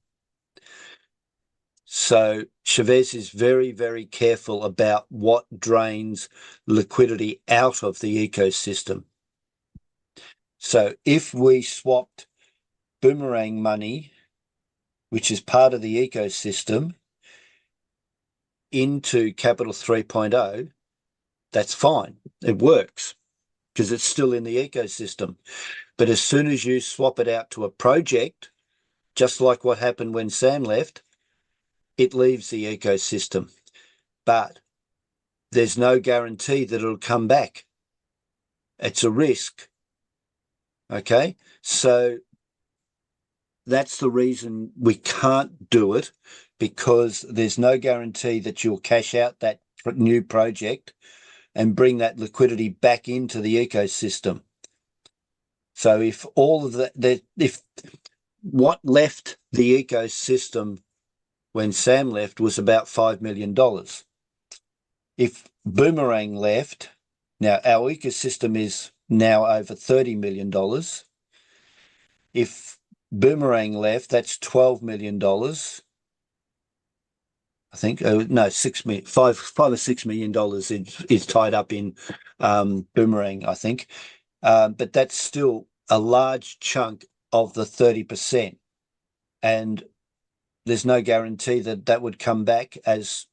So Chavez is very, very careful about what drains liquidity out of the ecosystem. So if we swapped Boomerang money, which is part of the ecosystem, into Capital 3.0, that's fine. It works because it's still in the ecosystem. But as soon as you swap it out to a project, just like what happened when Sam left, it leaves the ecosystem. But there's no guarantee that it'll come back. It's a risk. Okay, so that's the reason we can't do it, because there's no guarantee that you'll cash out that new project and bring that liquidity back into the ecosystem. So if all of that, if what left the ecosystem when Sam left was about $5 million, if Boomerang left, now our ecosystem is now over $30 million. If Boomerang left, that's $12 million. I think, no, $5 or $6 million is tied up in Boomerang, I think. But that's still a large chunk of the 30%. And there's no guarantee that that would come back as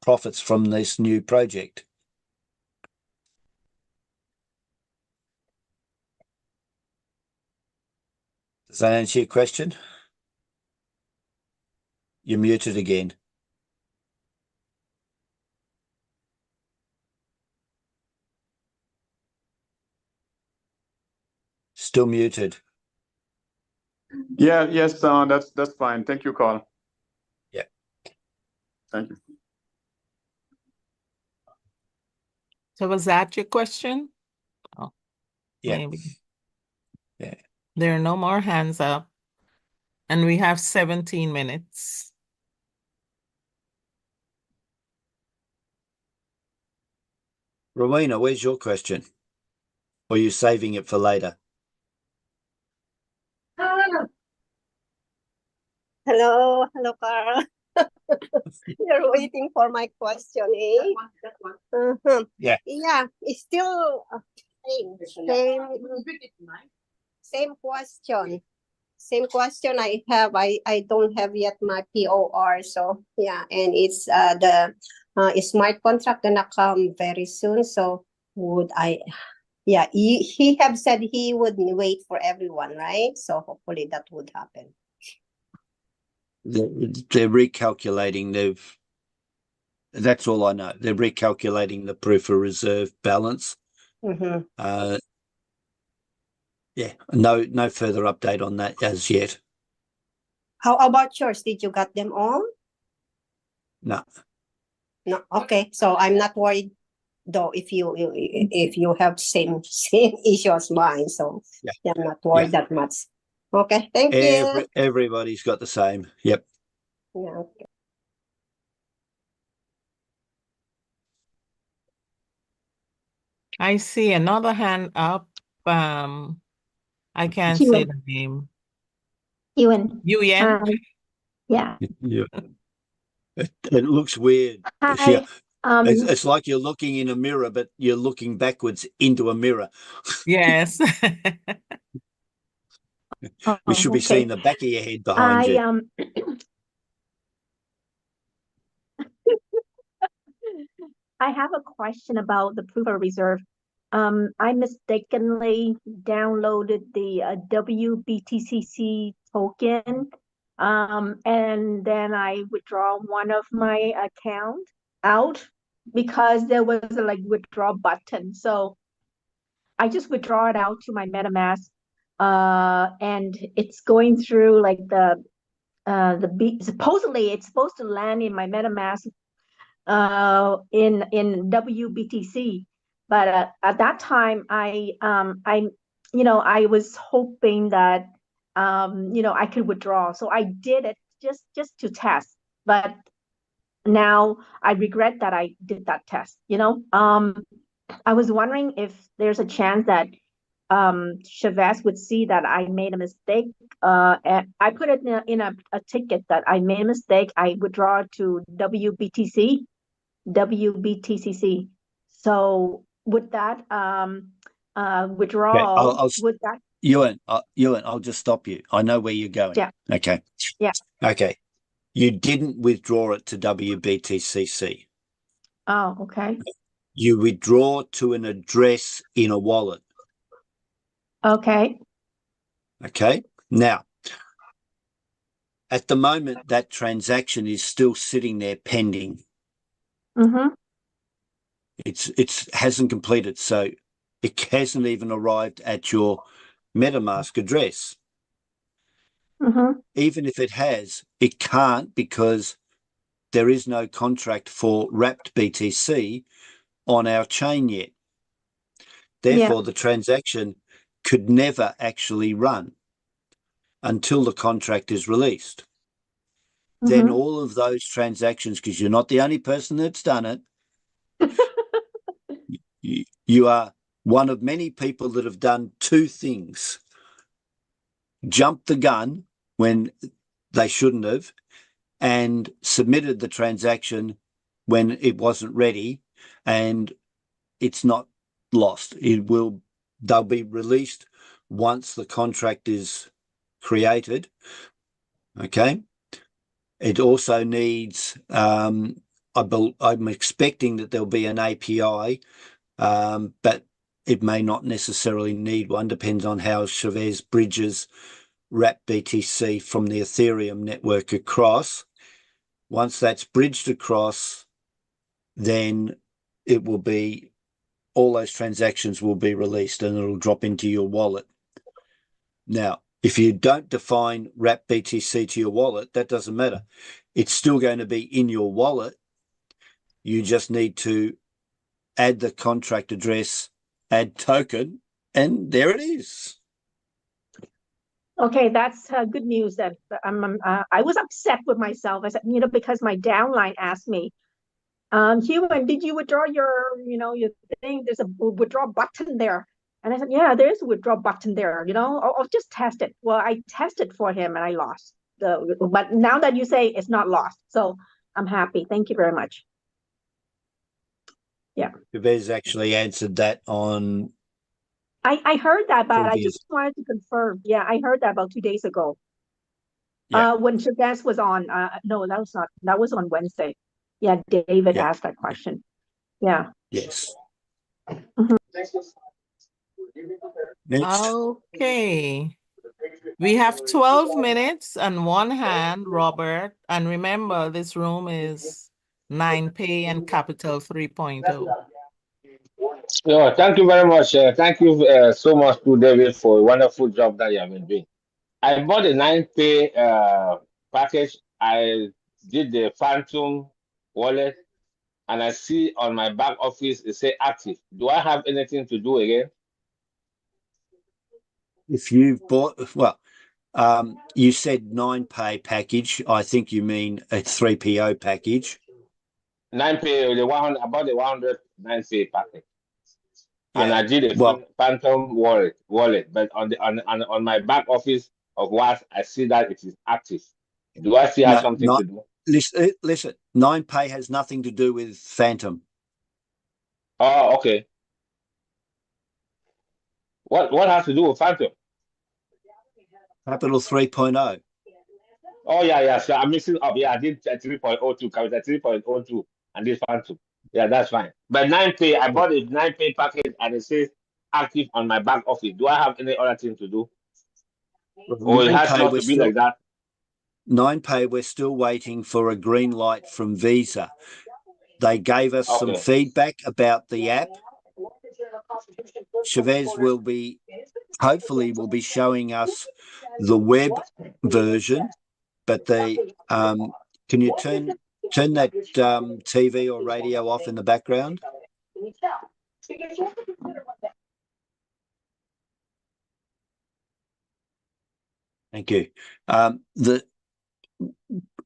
profits from this new project. Does that answer your question? You're muted again. Still muted. Yeah, yes, that's fine. Thank you, Carl. Yeah. Thank you. So was that your question? Oh, Yeah. maybe. Yeah. There are no more hands up. And we have 17 minutes. Rowena, where's your question? Or are you saving it for later? Hello, Carl. You're waiting for my question, eh? Yeah. Yeah, it's still same question. Same question I have. I don't have yet my POR, so yeah, and it's the smart contract gonna come very soon. So would I? Yeah, he have said he would wait for everyone, right? So hopefully that would happen. They're recalculating. That's all I know. They're recalculating the proof of reserve balance. Mm-hmm. Yeah, no further update on that as yet. How about yours? Did you got them all? No. No. Okay, so I'm not worried though if you have same issue as mine. So yeah, I'm not worried that much. Okay, thank you. Everybody's got the same. Yep. Yeah. Okay. I see another hand up. I can't say the name. Ewan. Yuyen. Yeah. Yeah. It looks weird. Hi. Yeah. It's like you're looking in a mirror, but you're looking backwards into a mirror. Yes. We should be seeing the back of your head behind you. I have a question about the proof of reserve. I mistakenly downloaded the WBTCC token, and then I withdraw one of my account out because there was a withdraw button. So I just withdraw it out to my MetaMask, and it's going through supposedly it's supposed to land in my MetaMask in WBTC, but at that time I was hoping that I could withdraw, so I did it just to test. But now I regret that I did that test. I was wondering if there's a chance that Chavez would see that I made a mistake. And I put it in a ticket that I made a mistake. I withdraw to WBTCC. So would that withdrawal, I'll would that, Ewan, I'll just stop you. I know where you're going. yeah, Okay. yeah. Okay. You didn't withdraw it to WBTCC. Oh, okay. You withdraw to an address in a wallet. Okay. Okay. Now, at the moment, that transaction is still sitting there pending. Mm-hmm. It's hasn't completed, so it hasn't even arrived at your MetaMask address. Mm-hmm. Even if it has, it can't because there is no contract for wrapped BTC on our chain yet. Therefore, the transaction could never actually run until the contract is released. Then all of those transactions, because you're not the only person that's done it, you are one of many people that have done two things. Jumped the gun when they shouldn't have, and submitted the transaction when it wasn't ready, and it's not lost. They'll be released once the contract is created. Okay. It also needs, I'm expecting that there'll be an API, but it may not necessarily need one, depends on how Chavez bridges wrap BTC from the Ethereum network across. Once that's bridged across, then it will be, all those transactions will be released and it'll drop into your wallet. Now, if you don't define wrap BTC to your wallet, that doesn't matter. It's still going to be in your wallet. You just need to add the contract address, add token, and there it is. Okay, that's good news. That I was upset with myself. I said, because my downline asked me, Human, did you withdraw your thing? There's a withdraw button there. And I said, yeah, there is a withdraw button there. I'll just test it. Well, I tested for him and I lost. But now that you say it's not lost, so I'm happy. Thank you very much. Yeah. Chavez actually answered that on. I heard that, but I previous. just wanted to confirm. Yeah, I heard that about 2 days ago. Yeah. When Chavez was on. No, that was not. That was on Wednesday. Yeah, David asked that question. Yeah. Yes. Next. Okay. We have 12 minutes and one hand, Robert. And remember, this room is 9Pay and Capital 3.0. Yeah, thank you very much. Thank you so much to David for a wonderful job that you have been doing. I bought a 9Pay package. I did the Phantom wallet, and I see on my back office it say active. Do I have anything to do again? If you've bought, well, you said 9Pay package. I think you mean a 3PO package. 9Pay, the 100, about the 100 9Pay package. And Yeah. I did a Phantom wallet, but on my back office of WAS, I see that it is active. Do I still have something to do? Listen, 9Pay has nothing to do with Phantom. Oh, okay. What has to do with Phantom? Capital 3.0. Oh, yeah. So I'm mixing up. Yeah, I did 3.02, Capital 3.02, and this Phantom. Yeah, that's fine. But 9Pay, I bought a 9Pay package and it says active on my back office. Do I have any other thing to do? Or it has not to be like that? 9Pay, we're still waiting for a green light from Visa. They gave us some feedback about the app. Chavez hopefully will be showing us the web version, but can you turn that TV or radio off in the background? Thank you.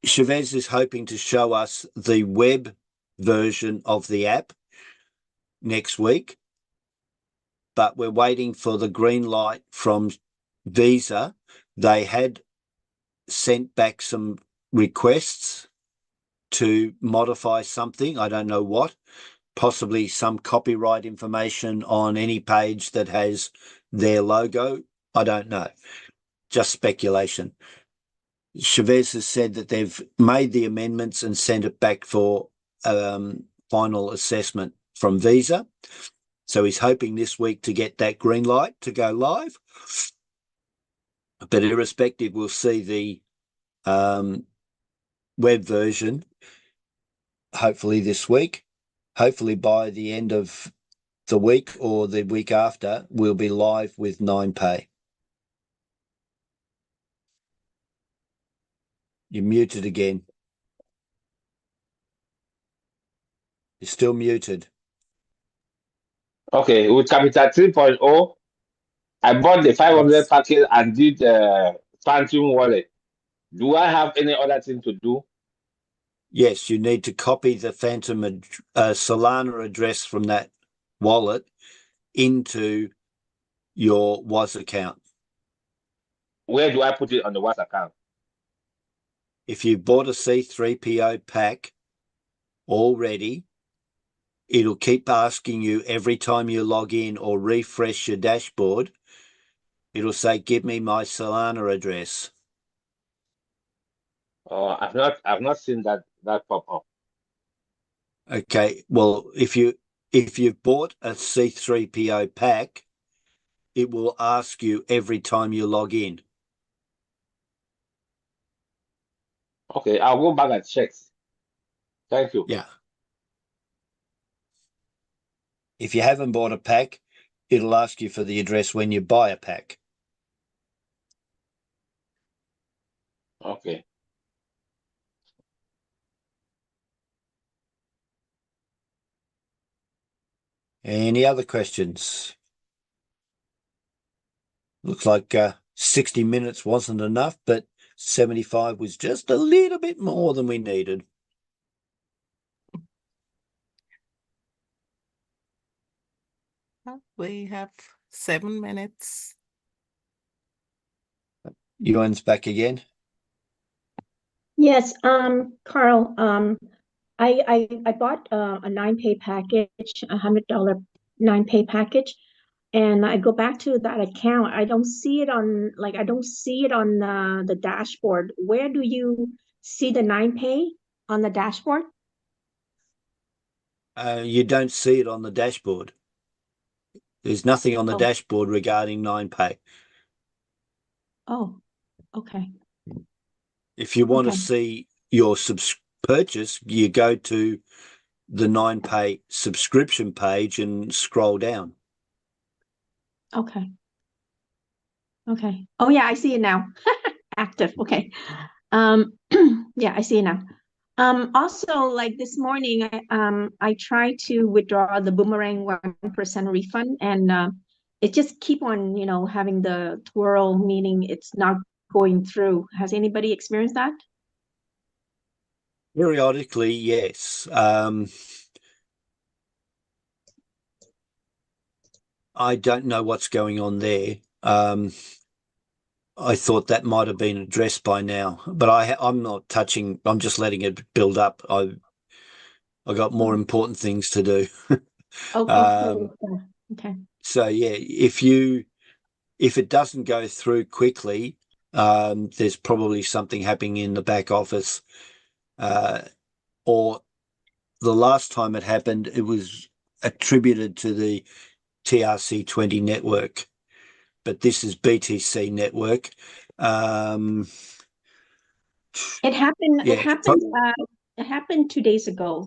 Chavez is hoping to show us the web version of the app next week. but we're waiting for the green light from Visa. They had sent back some requests to modify something. I don't know what, possibly some copyright information on any page that has their logo. I don't know. Just speculation. Chavez has said that they've made the amendments and sent it back for final assessment from Visa. So he's hoping this week to get that green light to go live. But irrespective, we'll see the web version hopefully this week. Hopefully by the end of the week or the week after, we'll be live with 9Pay. You're muted again. You're still muted. Okay, with Capital 3.0, I bought the 500 package and did Phantom wallet. Do I have any other thing to do? Yes, you need to copy the Phantom Solana address from that wallet into your WAS account. Where do I put it on the WAS account? If you bought a C3PO pack already, it'll keep asking you every time you log in or refresh your dashboard. It'll say, give me my Solana address. Oh, I've not seen that pop up. Okay, well, if you've bought a C3PO pack, it will ask you every time you log in. Okay, I'll go back and check. Thank you. Yeah. If you haven't bought a pack, it'll ask you for the address when you buy a pack. Okay. Any other questions? Looks like 60 minutes wasn't enough, but 75 was just a little bit more than we needed. We have 7 minutes. Yuan's back again. Yes, Carl, I bought a 9Pay package, $100 9Pay package, and I go back to that account. I don't see it on the dashboard. Where do you see the 9Pay on the dashboard? You don't see it on the dashboard. There's nothing on the dashboard regarding 9Pay. Oh, okay. If you want Okay. to see your purchase, you go to the 9Pay subscription page and scroll down. Okay. Okay. Oh yeah, I see it now. Active. Okay. Yeah, I see it now. Also, like this morning, I tried to withdraw the Boomerang 1% refund, and it just keep on, having the twirl, meaning it's not going through. Has anybody experienced that? Periodically, yes. I don't know what's going on there. I thought that might have been addressed by now, but I'm not touching. I'm just letting it build up. I got more important things to do. Okay. So yeah, if it doesn't go through quickly, there's probably something happening in the back office, or the last time it happened, it was attributed to the TRC20 network, but this is BTC network. It happened. Yeah. It happened 2 days ago,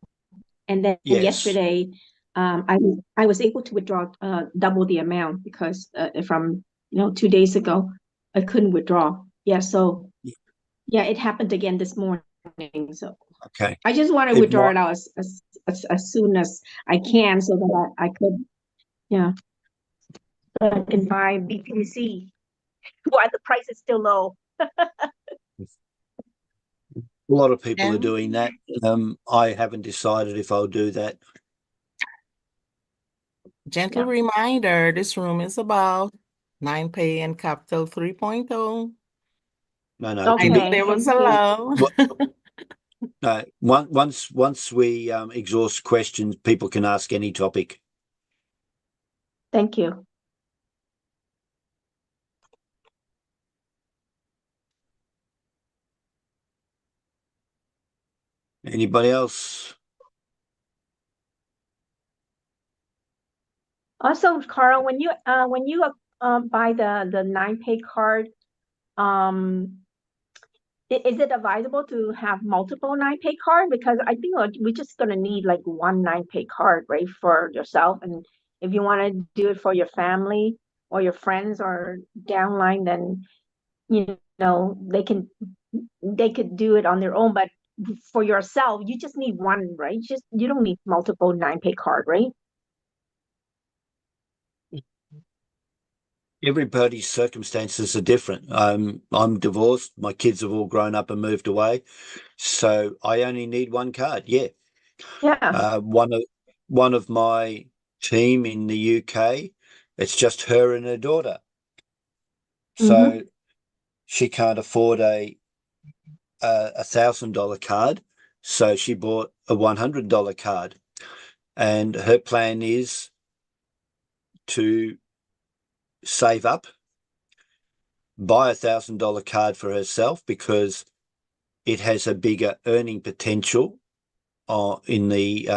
and then Yes. yesterday, I was able to withdraw double the amount because from 2 days ago I couldn't withdraw. Yeah, so yeah, it happened again this morning. So Okay. I just want to withdraw it out as soon as I can, so that I could, and buy BTC while the price is still low. A lot of people are doing that. I haven't decided if I'll do that. Gentle Yeah. reminder, this room is about 9Pay and Capital 3.0. No, no. I knew Okay, there was a thank you. low. No, once we exhaust questions, people can ask any topic. Thank you. Anybody else? Also, Carl, when you buy the 9Pay card, is it advisable to have multiple 9Pay card? Because I think we're just gonna need like one 9Pay card, right, for yourself. And if you want to do it for your family or your friends or downline, then you know they could do it on their own. But for yourself, you just need one, right? You don't need multiple 9Pay card, right? Everybody's circumstances are different. I'm divorced. My kids have all grown up and moved away, so I only need one card. Yeah. Yeah. One of my team in the UK, it's just her and her daughter, so she can't afford a $1,000 card, so she bought a $100 card, and her plan is to save up, buy a $1,000 card for herself because it has a bigger earning potential in the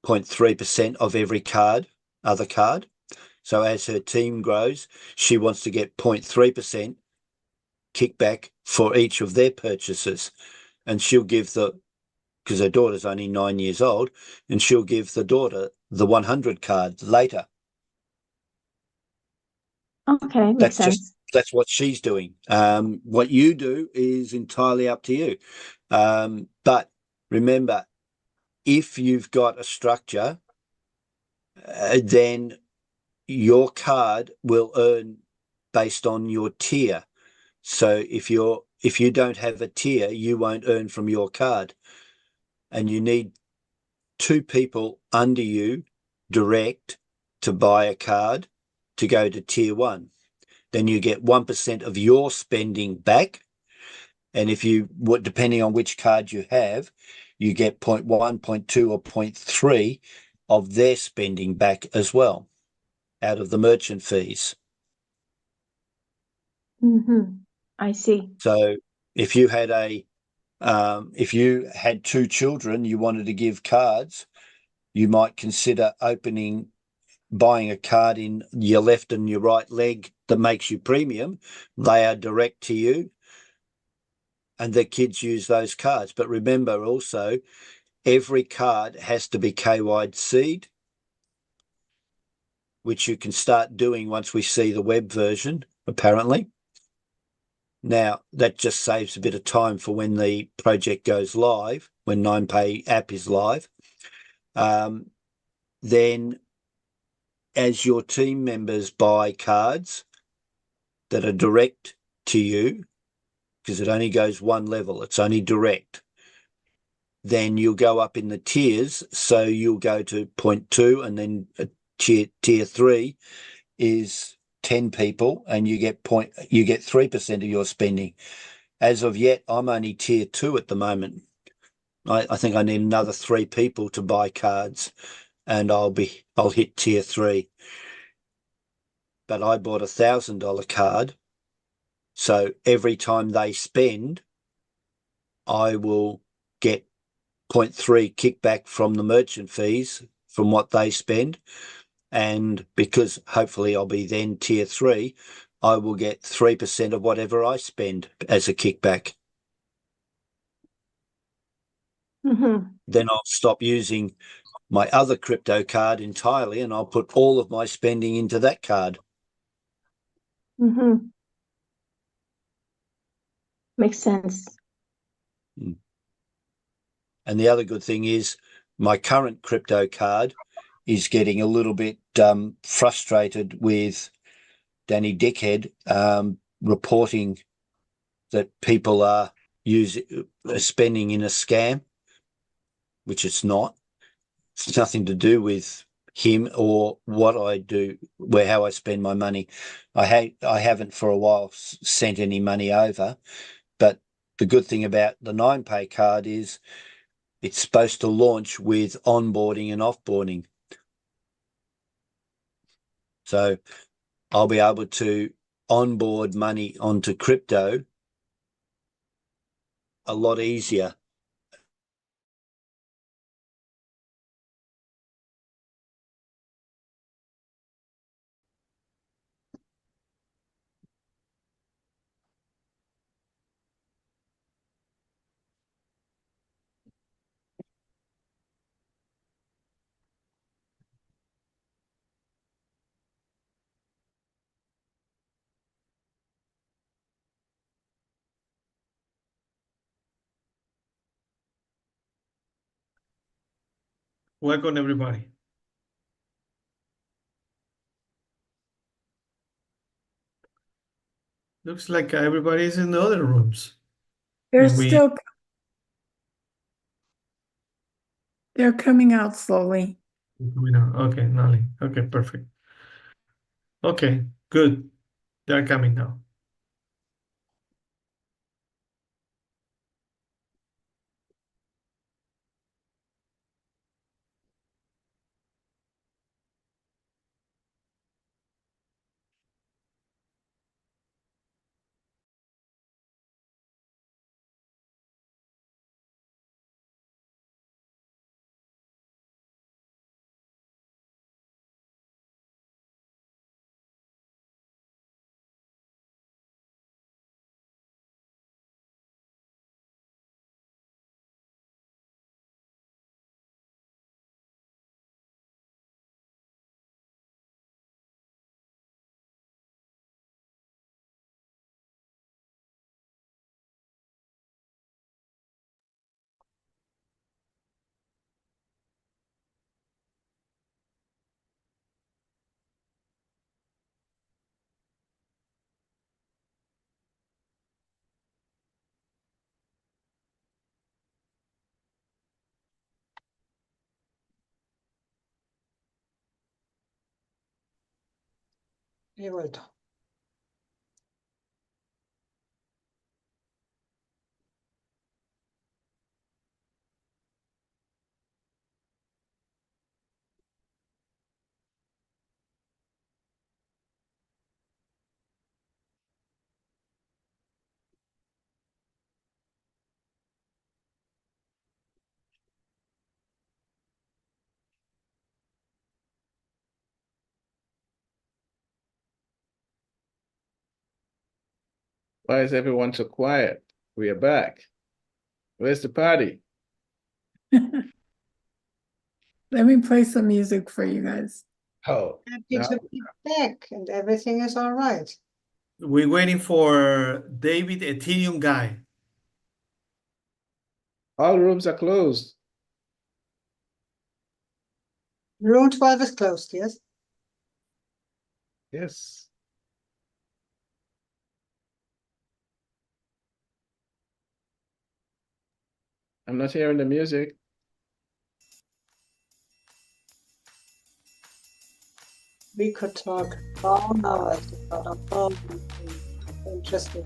0.3% of every other card. So as her team grows, she wants to get 0.3% kickback for each of their purchases. And she'll give because her daughter's only 9 years old, and she'll give the daughter the 100 card later. Okay, makes sense. That's what she's doing. What you do is entirely up to you. But remember, if you've got a structure, then your card will earn based on your tier. So if you don't have a tier, you won't earn from your card. And you need 2 people under you direct to buy a card to go to tier 1. Then you get 1% of your spending back. And depending on which card you have, you get 0.1, 0.2, or 0.3 of their spending back as well, out of the merchant fees. I see. So if you had if you had 2 children, you wanted to give cards, you might consider buying a card in your left and your right leg that makes you premium. They are direct to you, and the kids use those cards. But remember also, every card has to be KYC'd, which you can start doing once we see the web version, apparently. Now, that just saves a bit of time for when the project goes live, when 9Pay app is live. Then, as your team members buy cards that are direct to you, because it only goes one level, it's only direct, then you'll go up in the tiers. So you'll go to 0.2, and then tier 3 is 10 people, and you get 3% of your spending. As of yet, I'm only tier 2 at the moment. I think I need another 3 people to buy cards, and I'll hit tier 3. But I bought a $1,000 card, so every time they spend, I will get 0.3 kickback from the merchant fees from what they spend. And because hopefully I'll be then tier 3, I will get 3% of whatever I spend as a kickback. Then I'll stop using my other crypto card entirely, and I'll put all of my spending into that card. Makes sense. And the other good thing is my current crypto card is getting a little bit frustrated with Danny Dickhead reporting that people are spending in a scam, which it's not. It's nothing to do with him or what I do, how I spend my money. I haven't for a while sent any money over, but the good thing about the 9Pay card is it's supposed to launch with onboarding and offboarding. So I'll be able to onboard money onto crypto a lot easier. Welcome, everybody. Looks like everybody's in the other rooms. They're We- still, they're coming out slowly. Okay, Nali. Okay, perfect. Okay, good. They're coming now. He vuelto. Why is everyone so quiet? We are back. Where's the party? Let me play some music for you guys. Oh, Happy to be back and everything is all right. We're waiting for David Ethereum guy. all rooms are closed. Room 12 is closed, yes? Yes. I'm not hearing the music. We could talk all night about all these things. Interesting.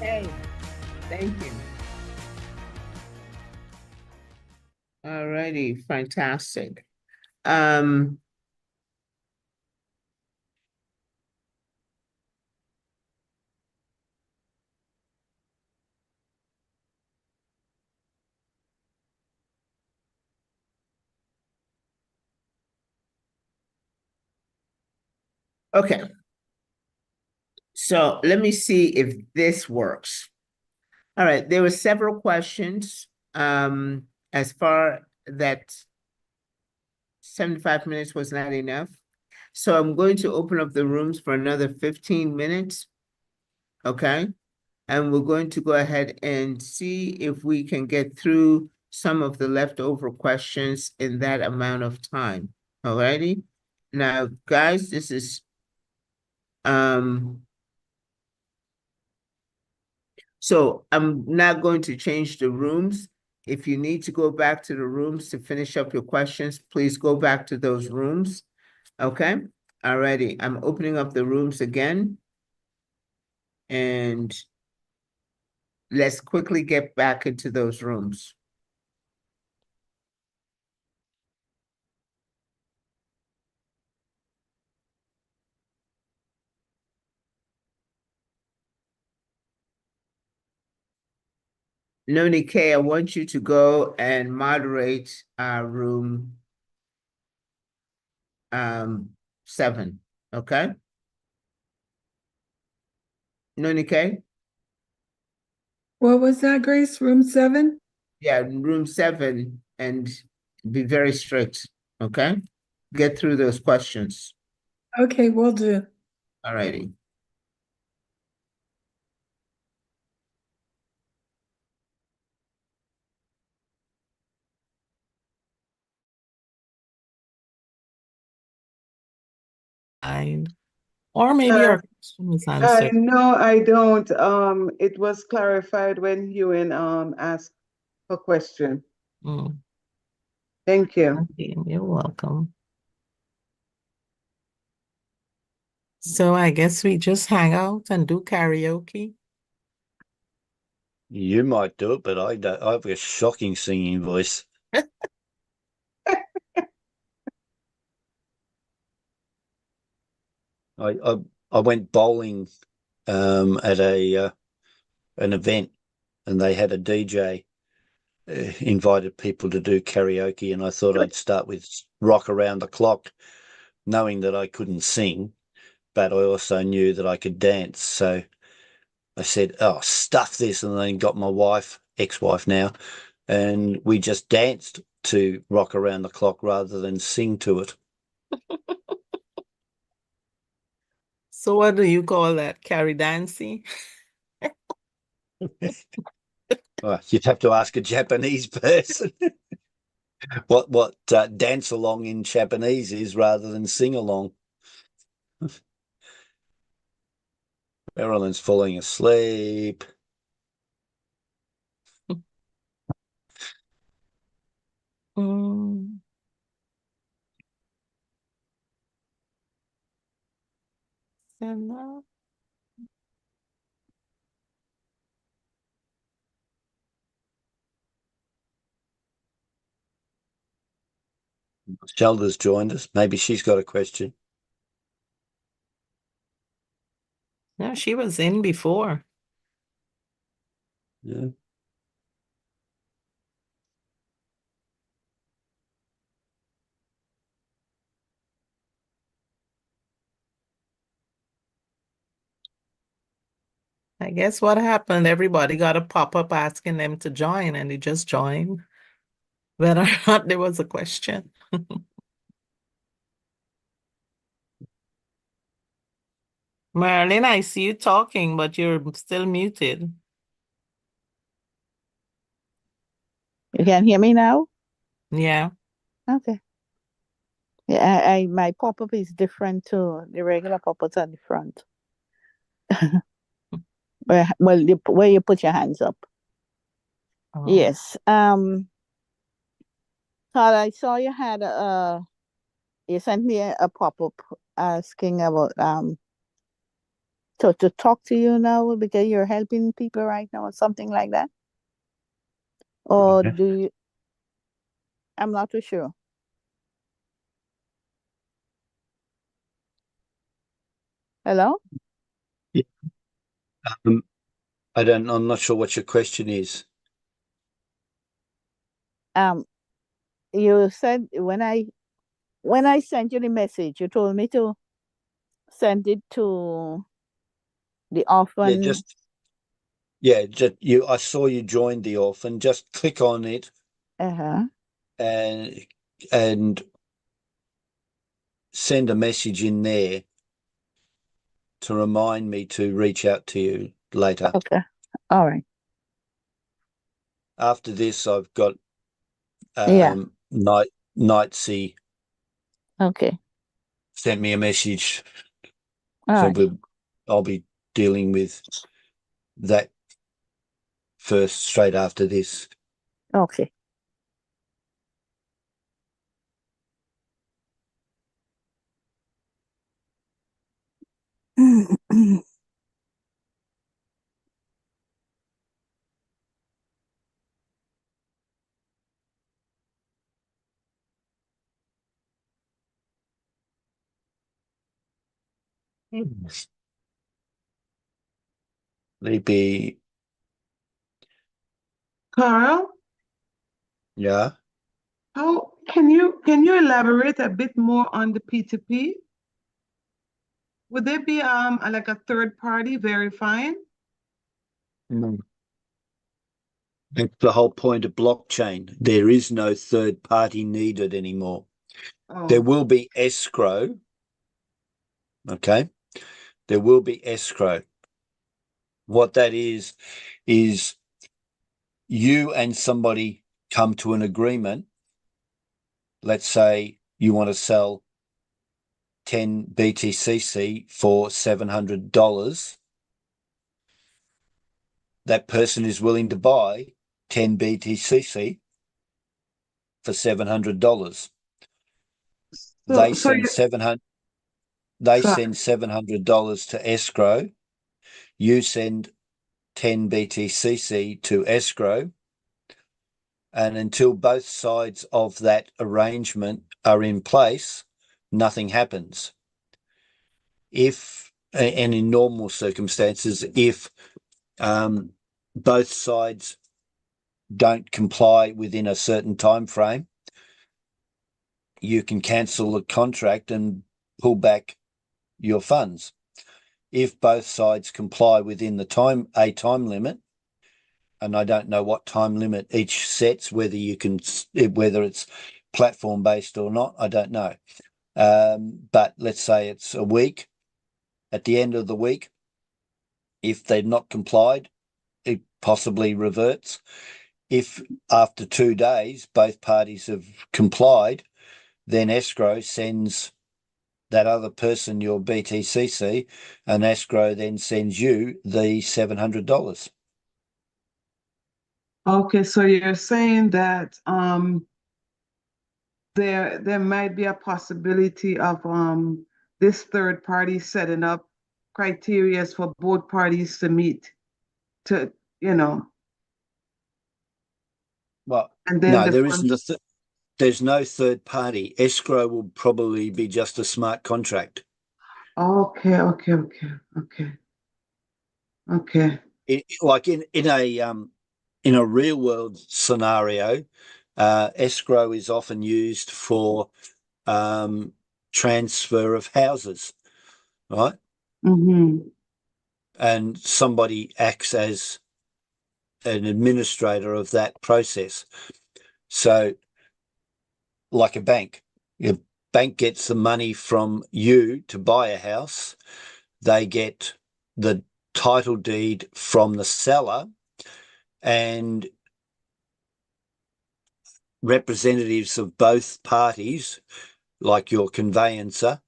Hey, thank you. All righty, fantastic. Okay. So let me see if this works. All right, there were several questions. As far that 75 minutes was not enough. So I'm going to open up the rooms for another 15 minutes. Okay. And we're going to go ahead and see if we can get through some of the leftover questions in that amount of time. All righty. Now, guys, this is so I'm not going to change the rooms. If you need to go back to the rooms to finish up your questions, please go back to those rooms. Okay. Alrighty. I'm opening up the rooms again. And let's quickly get back into those rooms. Noni K, I want you to go and moderate room 7, okay? Noni K? What was that, Grace? Room 7? Yeah, room 7, and be very strict, okay? Get through those questions. Okay, will do. All righty. Or maybe your question was answered. No, I don't. It was clarified when Ewan asked a question. Thank you. Okay, you're welcome. So I guess we just hang out and do karaoke. You might do it, but I don't. I have a shocking singing voice. I went bowling at an event, and they had a DJ invited people to do karaoke, and I thought I'd start with Rock Around the Clock, knowing that I couldn't sing, but I also knew that I could dance. So I said, "Oh, stuff this," and then got my wife, ex-wife now, and we just danced to Rock Around the Clock rather than sing to it. So what do you call that? Carry dancing? Well, you'd have to ask a Japanese person what dance along in Japanese is rather than sing along. Marilyn's falling asleep. Shelda's joined us. Maybe she's got a question. No, she was in before. Yeah. I guess what happened, everybody got a pop-up asking them to join, and they just joined. Whether or not there was a question. Marilyn, I see you talking, but you're still muted. You can hear me now? Yeah. Okay. Yeah, I my pop-up is different to the regular pop-ups on the front. Where you put your hands up. Oh. Yes. Todd, I saw you had you sent me a pop-up asking about to talk to you now because you're helping people right now or something like that. Or Okay. do you I'm not too sure. Hello? I'm not sure what your question is. You said when I sent you the message, you told me to send it to the orphan. I saw you joined the orphan. Just click on it Uh-huh. and send a message in there to remind me to reach out to you later. Okay. All right. After this, I've got Yeah. Nightsea Okay. sent me a message. All So right. I'll be dealing with that first, straight after this. Okay. Maybe, Carl, yeah. how can you elaborate a bit more on the P2P? Would there be like a third party verifying? That's the whole point of blockchain. There is no third party needed anymore. There Oh, will be escrow. Okay. There will be escrow. What that is you and somebody come to an agreement. Let's say you want to sell 10 BTCC for $700. That person is willing to buy 10 BTCC for $700. They send $700 to escrow. You send 10 BTCC to escrow. And until both sides of that arrangement are in place, nothing happens. And in normal circumstances, if both sides don't comply within a certain time frame, you can cancel the contract and pull back your funds. If both sides comply within the time limit, and I don't know what time limit each sets, whether it's platform based or not, I don't know. But let's say it's a week. At the end of the week, if they've not complied, it possibly reverts. If after 2 days both parties have complied, then escrow sends that other person your BTCC, and escrow then sends you the $700. okay. So you're saying that there might be a possibility of this third party setting up criteria for both parties to meet to, Well, and then no, the there funds. isn't there's no third party. Escrow will probably be just a smart contract. Okay. Like in a real world scenario, escrow is often used for transfer of houses, right? Mm-hmm. And somebody acts as an administrator of that process. So, like a bank, your bank gets the money from you to buy a house. They get the title deed from the seller, and representatives of both parties, like your conveyancer,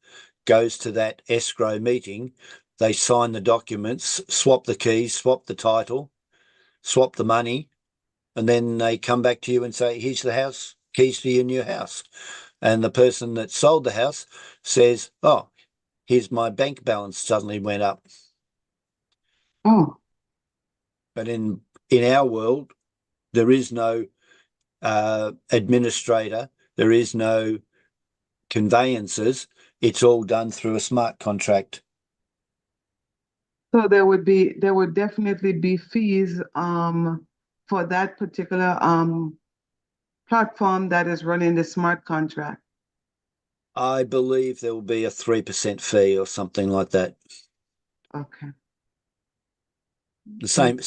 goes to that escrow meeting. They sign the documents, swap the keys, swap the title, swap the money, and then they come back to you and say, here's the house, keys to your new house. And the person that sold the house says, oh, here's my bank balance suddenly went up. Oh. But in our world, there is no administrator. There is no conveyances. It's all done through a smart contract. So there would definitely be fees for that particular platform that is running the smart contract. I believe there will be a 3% fee or something like that. Okay. The same.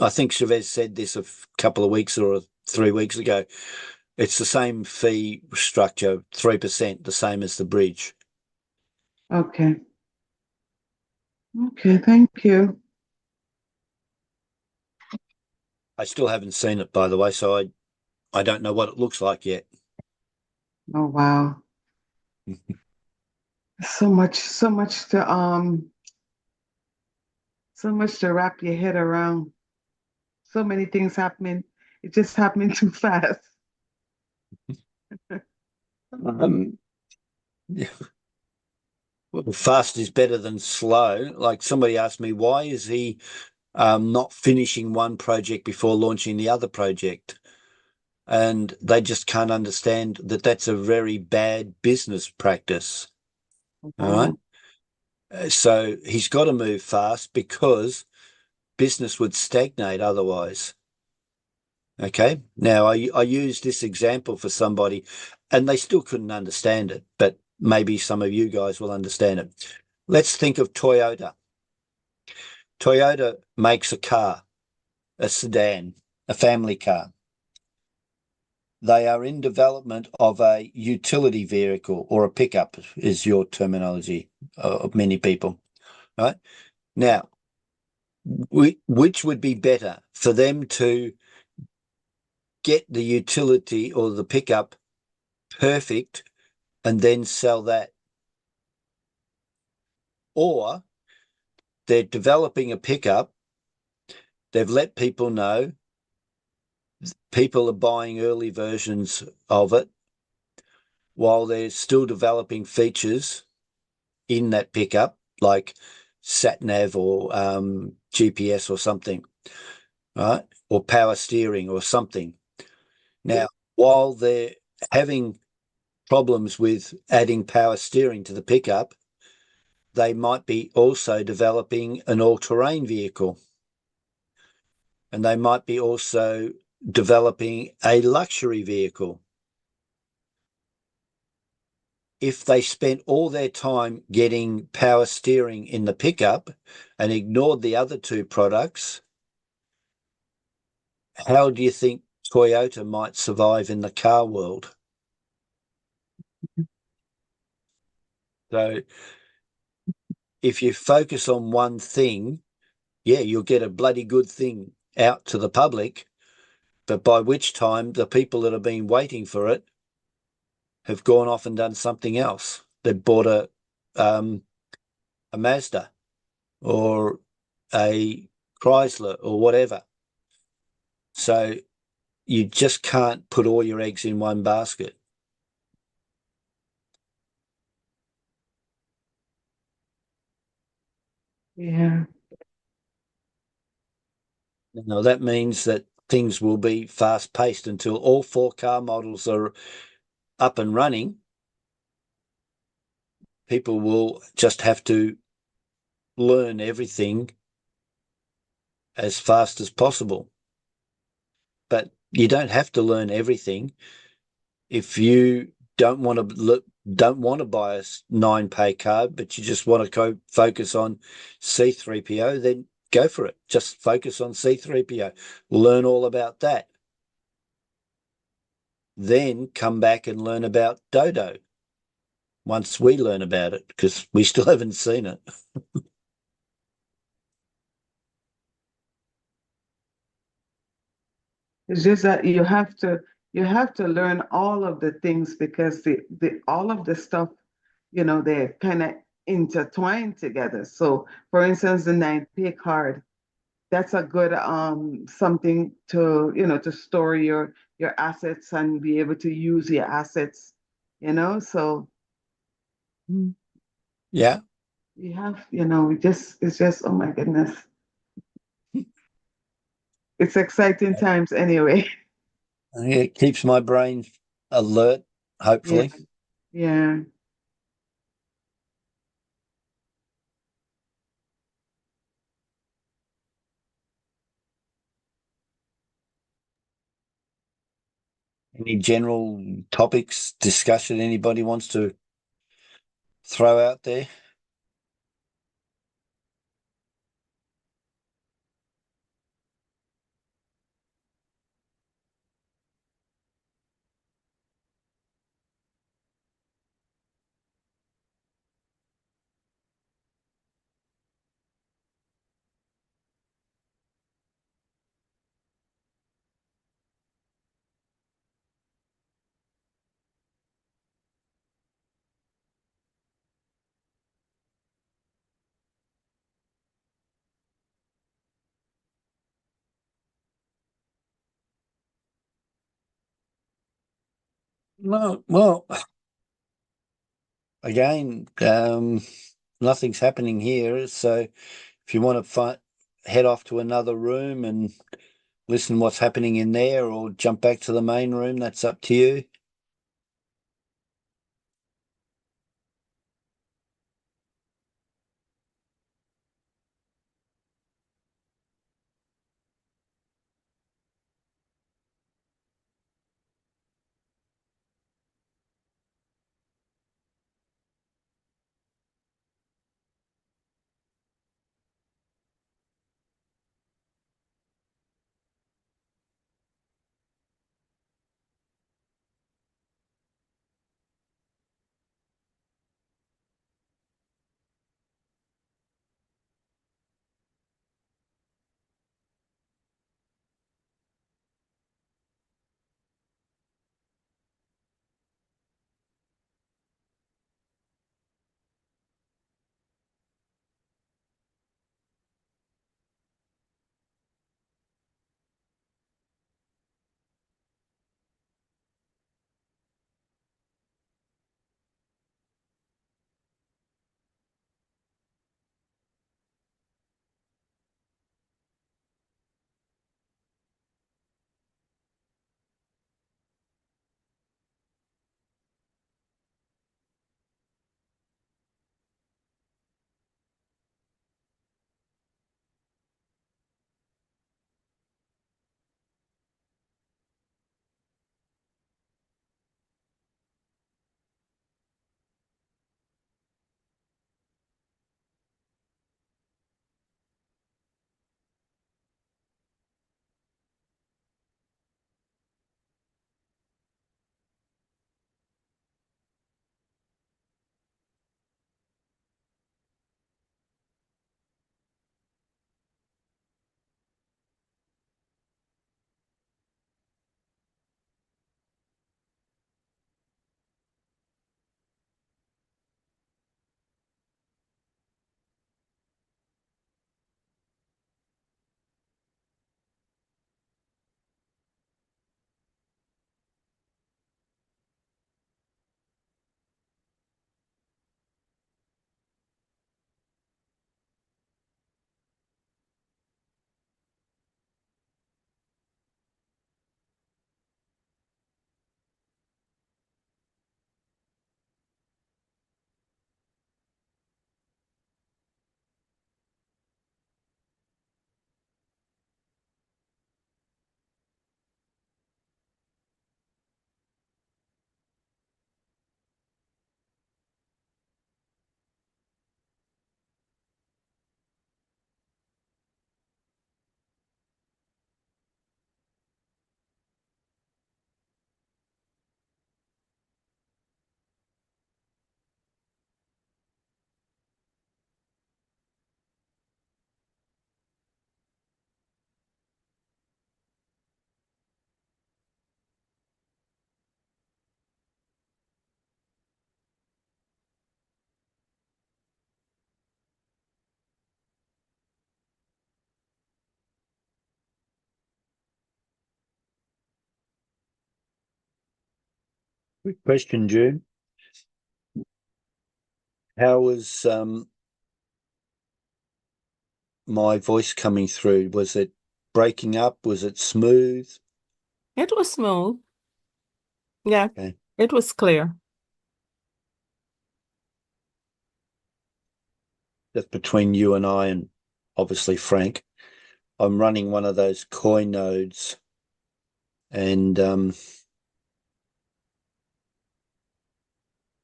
I think Chavez said this a couple of weeks or 3 weeks ago. It's the same fee structure, 3%, the same as the bridge. Okay. Okay, thank you. I still haven't seen it, by the way, so I don't know what it looks like yet. Oh wow. So much to wrap your head around. So many things happening. It's just happening too fast. Yeah. Well, fast is better than slow. Like somebody asked me, why is he not finishing one project before launching the other project? And they just can't understand that that's a very bad business practice. All right. So he's got to move fast because business would stagnate otherwise. Okay. Now, I used this example for somebody and they still couldn't understand it, but maybe some of you guys will understand it. Let's think of Toyota. Toyota makes a car, a sedan, a family car. They are in development of a utility vehicle, or a pickup is your terminology of many people, right? Now, which would be better for them to get the utility or the pickup perfect and then sell that? Or they're developing a pickup, they've let people know, people are buying early versions of it while they're still developing features in that pickup, like sat-nav or GPS or something, right? Or power steering or something. Now, while they're having problems with adding power steering to the pickup, they might be also developing an all-terrain vehicle. And they might be also developing a luxury vehicle. If they spent all their time getting power steering in the pickup and ignored the other two products, how do you think Toyota might survive in the car world? So if you focus on one thing, yeah, you'll get a bloody good thing out to the public, but by which time the people that have been waiting for it have gone off and done something else. They've bought a Mazda or a Chrysler or whatever. So you just can't put all your eggs in one basket. Yeah. Now that means that things will be fast paced until all 4 car models are up and running. People will just have to learn everything as fast as possible. But you don't have to learn everything. If you don't want to buy a 9-pay card, but you just want to focus on C3PO, then go for it. Just focus on C3PO. Learn all about that. Then come back and learn about Dodo once we learn about it, because we still haven't seen it. It's just that you have to learn all of the things because all of the stuff, they're kind of intertwined together. So for instance, the 9-pay card, that's a good something to, to store your assets and be able to use your assets, so yeah. We have, it's just, oh my goodness. It's exciting times anyway. It keeps my brain alert, hopefully. Yeah. Any general topics, discussion anybody wants to throw out there? Well, again, nothing's happening here. So if you want to head off to another room and listen what's happening in there, or jump back to the main room, that's up to you. Quick question, June. How was my voice coming through? Was it breaking up? Was it smooth? It was smooth. Yeah, Okay. it was clear. That's between you and I, and obviously Frank. I'm running one of those coin nodes, and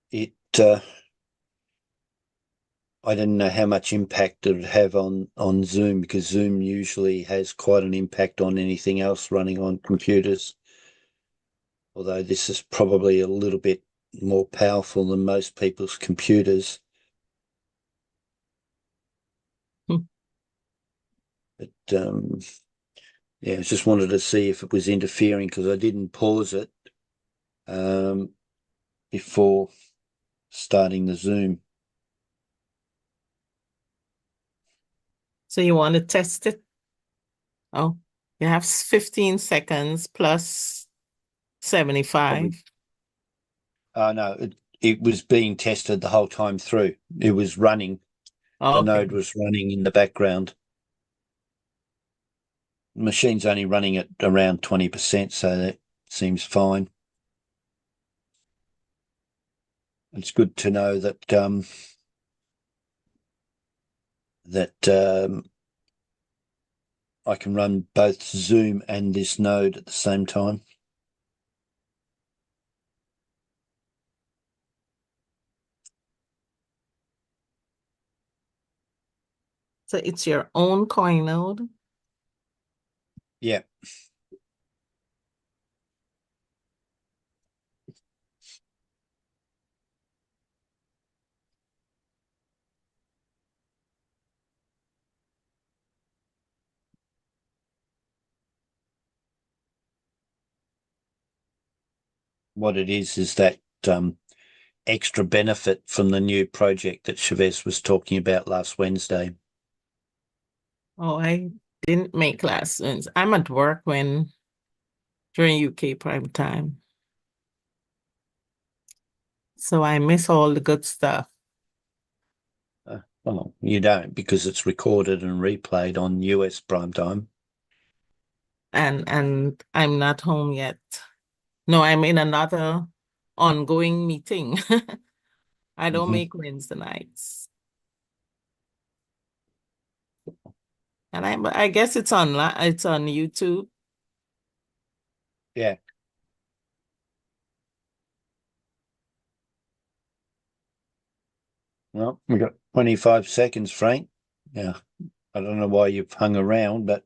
it I didn't know how much impact it would have on Zoom, because Zoom usually has quite an impact on anything else running on computers. Although this is probably a little bit more powerful than most people's computers. But yeah, I just wanted to see if it was interfering, because I didn't pause it before starting the Zoom. So you want to test it? Oh, you have 15 seconds plus 75. No, it was being tested the whole time through. It was running. Oh, The okay. node was running in the background. The machine's only running at around 20%, so that seems fine. It's good to know that I can run both Zoom and this node at the same time. So it's your own coin node. Yeah. What it is that extra benefit from the new project that Chavez was talking about last Wednesday. Oh, I didn't make lessons. I'm at work during UK prime time. So I miss all the good stuff. Well, you don't, because it's recorded and replayed on US prime time. And I'm not home yet. No, I'm in another ongoing meeting. I don't make Wednesday nights. And I guess it's online, it's on YouTube. Yeah. Well, we got 25 seconds, Frank. Yeah. I don't know why you've hung around, but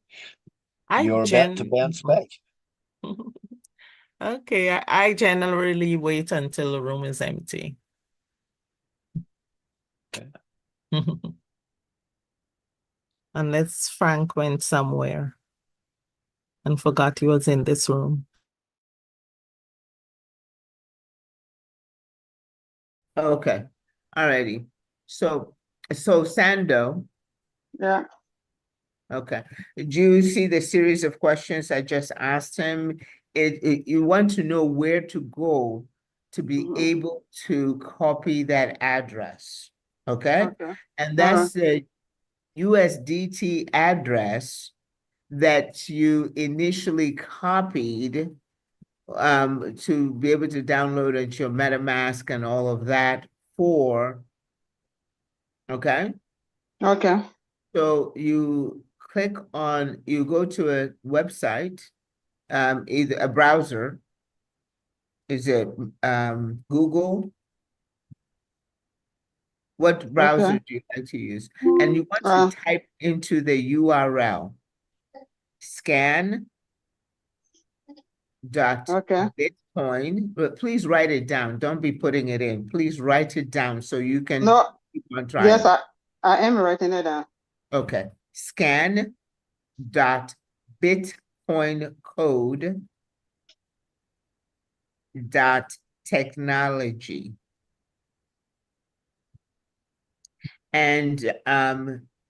you're about to bounce back. Okay, I generally wait until the room is empty. Okay. Unless Frank went somewhere and forgot he was in this room. Okay, alrighty. So Sando. Yeah. Okay. Do you see the series of questions I just asked him? You want to know where to go to be able to copy that address. Okay? Okay. And that's the USDT address that you initially copied to be able to download it, your MetaMask and all of that for, okay? Okay. So you go to a website, either a browser, is it Google? What browser Okay. do you like to use? And you want to type into the URL, scan.bitcoin, but please write it down. Don't be putting it in. Please write it down so you can keep on trying. Yes, I am writing it down. Okay. Scan.bitcoincode.technology. And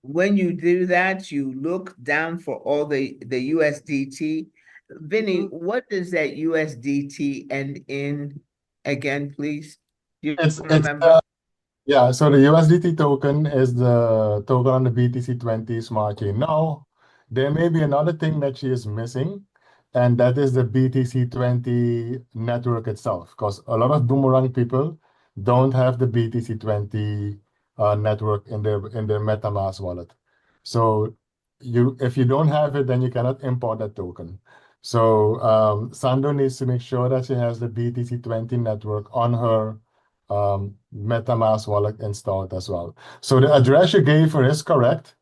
when you do that, you look down for all the USDT. Vinny, what does that USDT end in again, please? You remember? Yeah, so the USDT token is the token on the BTC20 smart chain. Now, there may be another thing that she is missing. and that is the BTC20 network itself, because a lot of Boomerang people don't have the BTC20 network in their MetaMask wallet. So if you don't have it, then you cannot import that token. So Sandro needs to make sure that she has the BTC20 network on her MetaMask wallet installed as well. So the address you gave her is correct.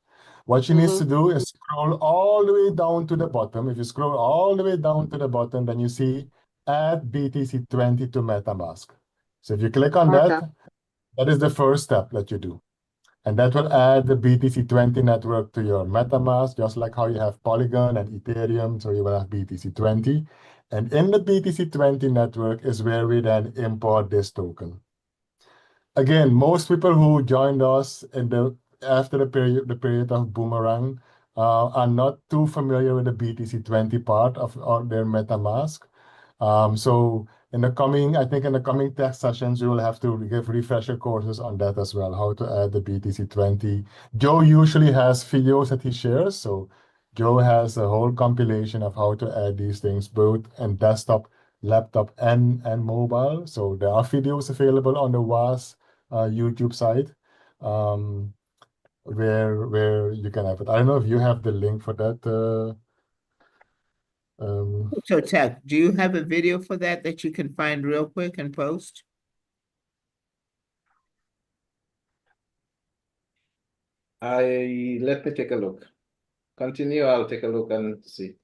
What she needs to do is scroll all the way down to the bottom. If you scroll all the way down to the bottom, then you see add BTC20 to MetaMask. So if you click on that, that is the first step that you do. And that will add the BTC20 network to your MetaMask, just like how you have Polygon and Ethereum, so you will have BTC20. And in the BTC20 network is where we then import this token. Again, most people who joined us after the period of Boomerang are not too familiar with the BTC20 part of their MetaMask. So in the coming tech sessions, we will have to give refresher courses on that as well, how to add the BTC20. Joe usually has videos that he shares. So Joe has a whole compilation of how to add these things, both in desktop, laptop, and mobile. So there are videos available on the WAS YouTube site where you can have it. I don't know if you have the link for that. So Tech, do you have a video for that you can find real quick and post? Let me take a look. Continue, I'll take a look and see.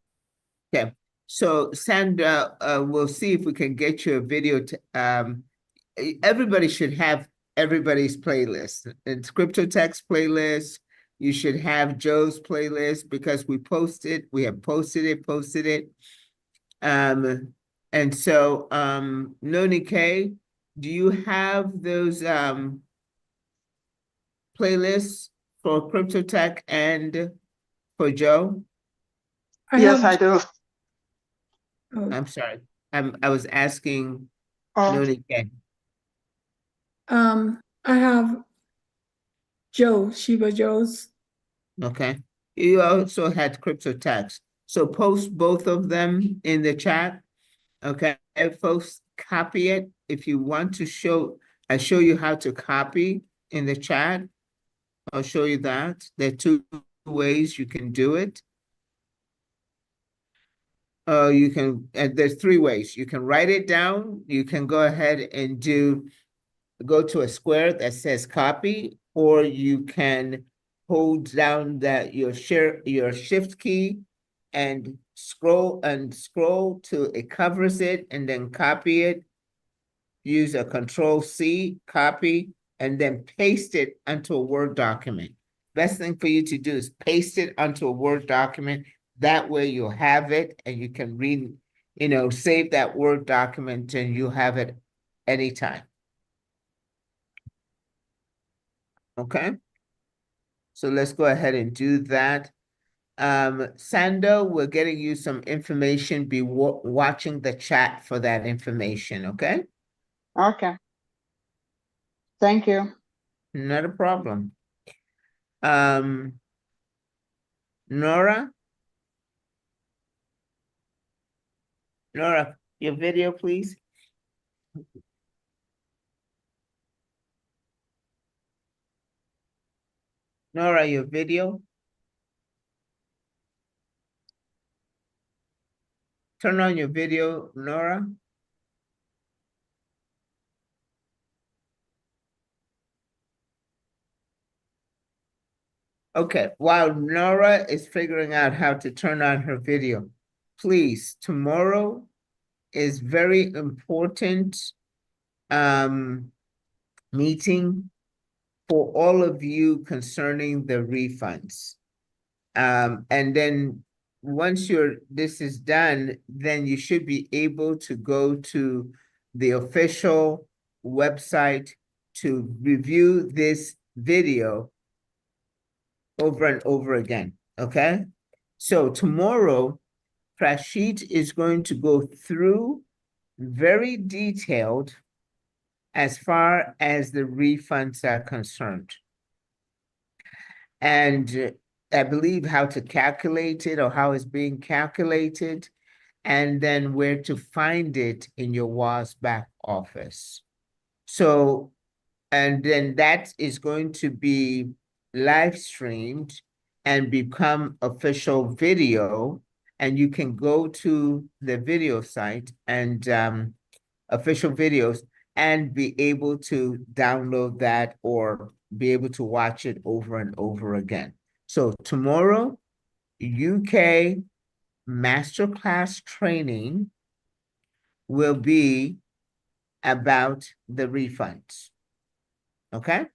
Okay, so Sandra, we'll see if we can get you a video. Everybody should have everybody's playlist. It's CryptoTech's playlist. You should have Joe's playlist because we have posted it. And so, Noni K, do you have those playlists for CryptoTech and for Joe? Yes, I do. I'm sorry. I was asking Noni K. I have Joe, Shiba Joe's. Okay. You also had CryptoTech. So post both of them in the chat. Okay, folks, copy it. If you want to I show you how to copy in the chat. I'll show you that. There are two ways you can do it. There's three ways. You can write it down. You can go ahead and go to a square that says copy, or you can hold down your shift key and scroll till it covers it, and then copy it. Use a Control-C, copy, and then paste it onto a Word document. Best thing for you to do is paste it onto a Word document. That way you'll have it and you can save that Word document and you'll have it anytime. Okay? So let's go ahead and do that. Sando, we're getting you some information. Be watching the chat for that information, okay? Okay. Thank you. Not a problem. Nora? Nora, your video, please. Nora, your video. Turn on your video, Nora. Okay, while Nora is figuring out how to turn on her video, please, tomorrow is very important meeting for all of you concerning the refunds. And then once this is done, then you should be able to go to the official website to review this video over and over again, okay? So tomorrow, Prashit is going to go through very detailed as far as the refunds are concerned. And I believe how to calculate it or how it's being calculated. and then where to find it in your WAS back office. So, and then that is going to be live streamed and become official video. And you can go to the video site and official videos and be able to download that or be able to watch it over and over again. So tomorrow, UK masterclass training will be about the refunds. Okay?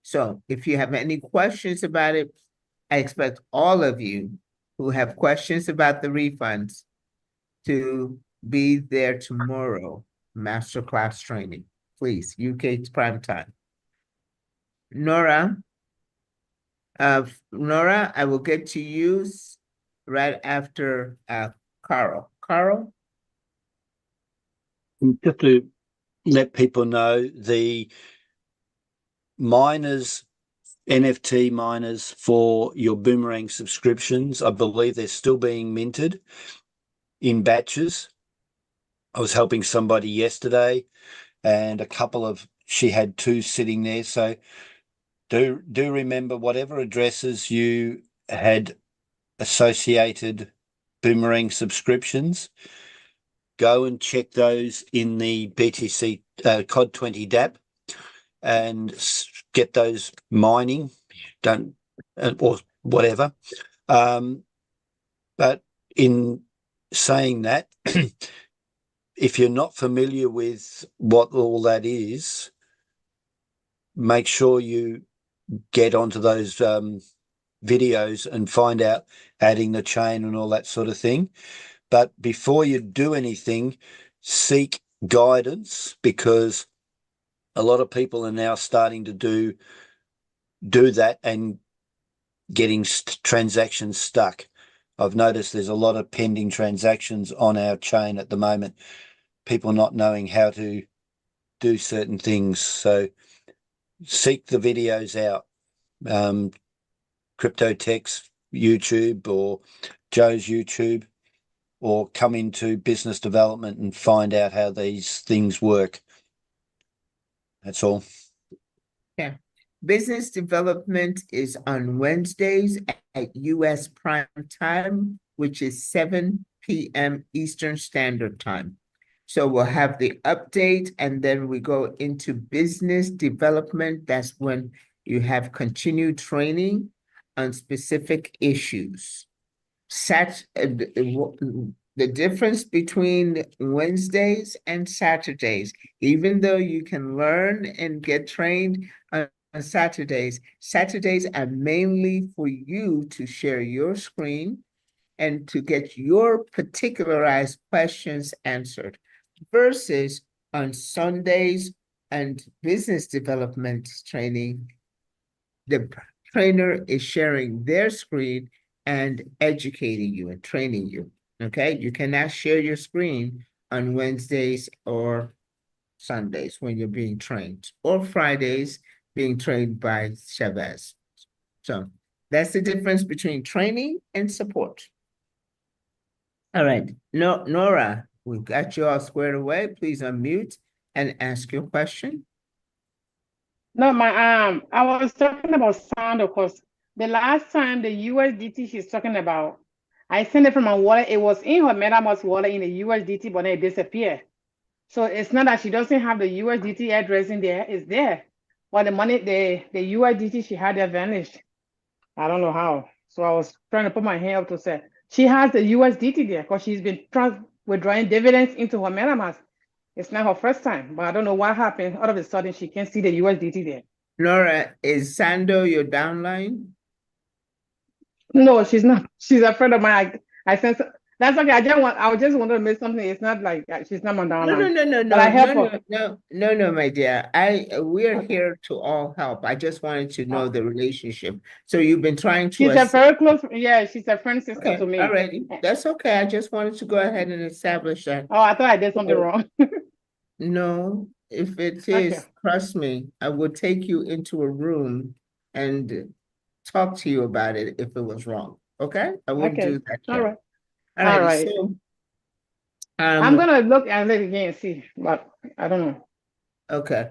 So if you have any questions about it, I expect all of you who have questions about the refunds to be there tomorrow, masterclass training. Please, UK's prime time. Nora, I will get to you right after Carl. Carl? Just to let people know, the miners, NFT miners for your Boomerang subscriptions, I believe they're still being minted in batches. I was helping somebody yesterday and she had 2 sitting there. So do remember, whatever addresses you had associated Boomerang subscriptions, go and check those in the BTC COD 20 DApp and get those mining, or whatever. But in saying that, if you're not familiar with what all that is, make sure you get onto those videos and find out adding the chain and all that sort of thing. But before you do anything, seek guidance, because a lot of people are now starting to do that and getting transactions stuck. I've noticed there's a lot of pending transactions on our chain at the moment, people not knowing how to do certain things. So seek the videos out, Cryptotech's YouTube or Joe's YouTube, or come into business development and find out how these things work. That's all. Yeah. Business development is on Wednesdays at US prime time, which is 7 p.m. Eastern Standard Time. So we'll have the update and then we go into business development. That's when you have continued training on specific issues. The difference between Wednesdays and Saturdays, even though you can learn and get trained on Saturdays, Saturdays are mainly for you to share your screen and to get your particularized questions answered, versus on Sundays and business development training, the trainer is sharing their screen and educating you and training you. Okay, you cannot share your screen on Wednesdays or Sundays when you're being trained, or Fridays being trained by Chavez. So that's the difference between training and support. All right, Nora, we've got you all squared away. Please unmute and ask your question. No, I was talking about sound, of course. The last time the USDT she's talking about, I sent it from my wallet. It was in her MetaMask wallet in the USDT, but then it disappeared. So it's not that she doesn't have the USDT address in there. It's there. But the money, the USDT she had there vanished. I don't know how. So I was trying to put my hand up to say, she has the USDT there because she's been withdrawing dividends into her MetaMask. It's not her first time, but I don't know what happened. All of a sudden, she can't see the USDT there. Nora, is Sando your downline? No, she's not. She's a friend of mine. I sense that's okay. I just wanted to make something. It's not like she's not my downline. No, my dear. We're here to all help. I just wanted to know the relationship. So you've been trying to. She's a very close. Yeah, she's a friend sister to me. Alrighty, that's okay. I just wanted to go ahead and establish that. Oh, I thought I did something wrong. No, if it is, trust me, I would take you into a room and talk to you about it if it was wrong. Okay, I wouldn't do that. All right. All All right, right. so, I'm gonna look at it again and see, but I don't know. okay.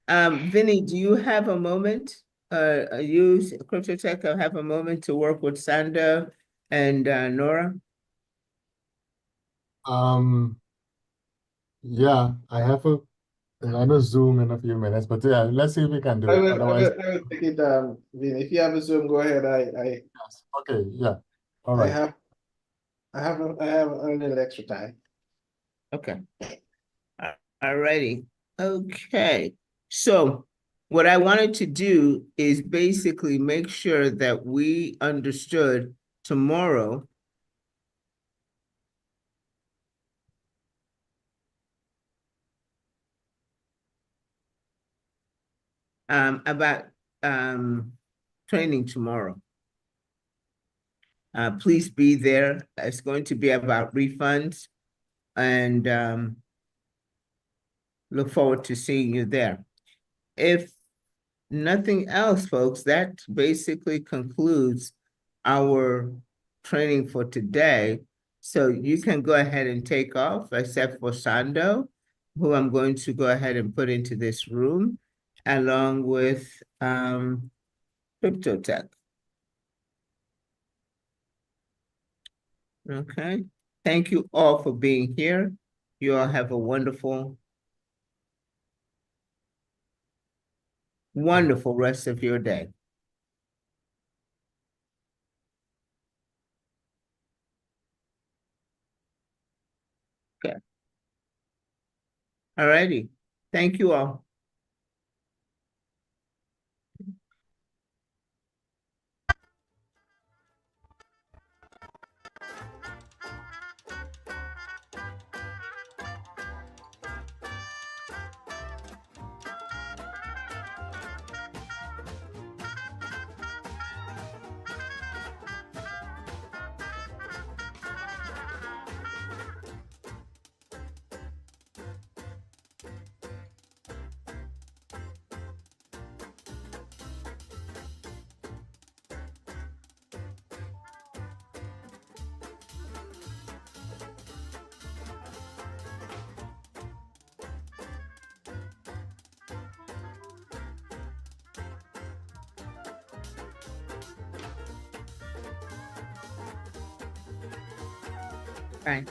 Vinny, do you have a moment? You, Cryptotech, have a moment to work with Sandra and Nora? Yeah, I have another Zoom in a few minutes, but yeah, let's see if we can do it. Otherwise, I will take it, Vin. If you have a Zoom, go ahead. yes. Okay, yeah. All I right. have a little extra time. Okay. Alrighty. Okay. So what I wanted to do is basically make sure that we understood tomorrow about training tomorrow. Please be there. It's going to be about refunds, and look forward to seeing you there. If nothing else, folks, that basically concludes our training for today. So you can go ahead and take off, except for Sando, who I'm going to go ahead and put into this room, along with Cryptotech. Okay. Thank you all for being here. You all have a wonderful rest of your day. Okay. All righty. Thank you all. Right.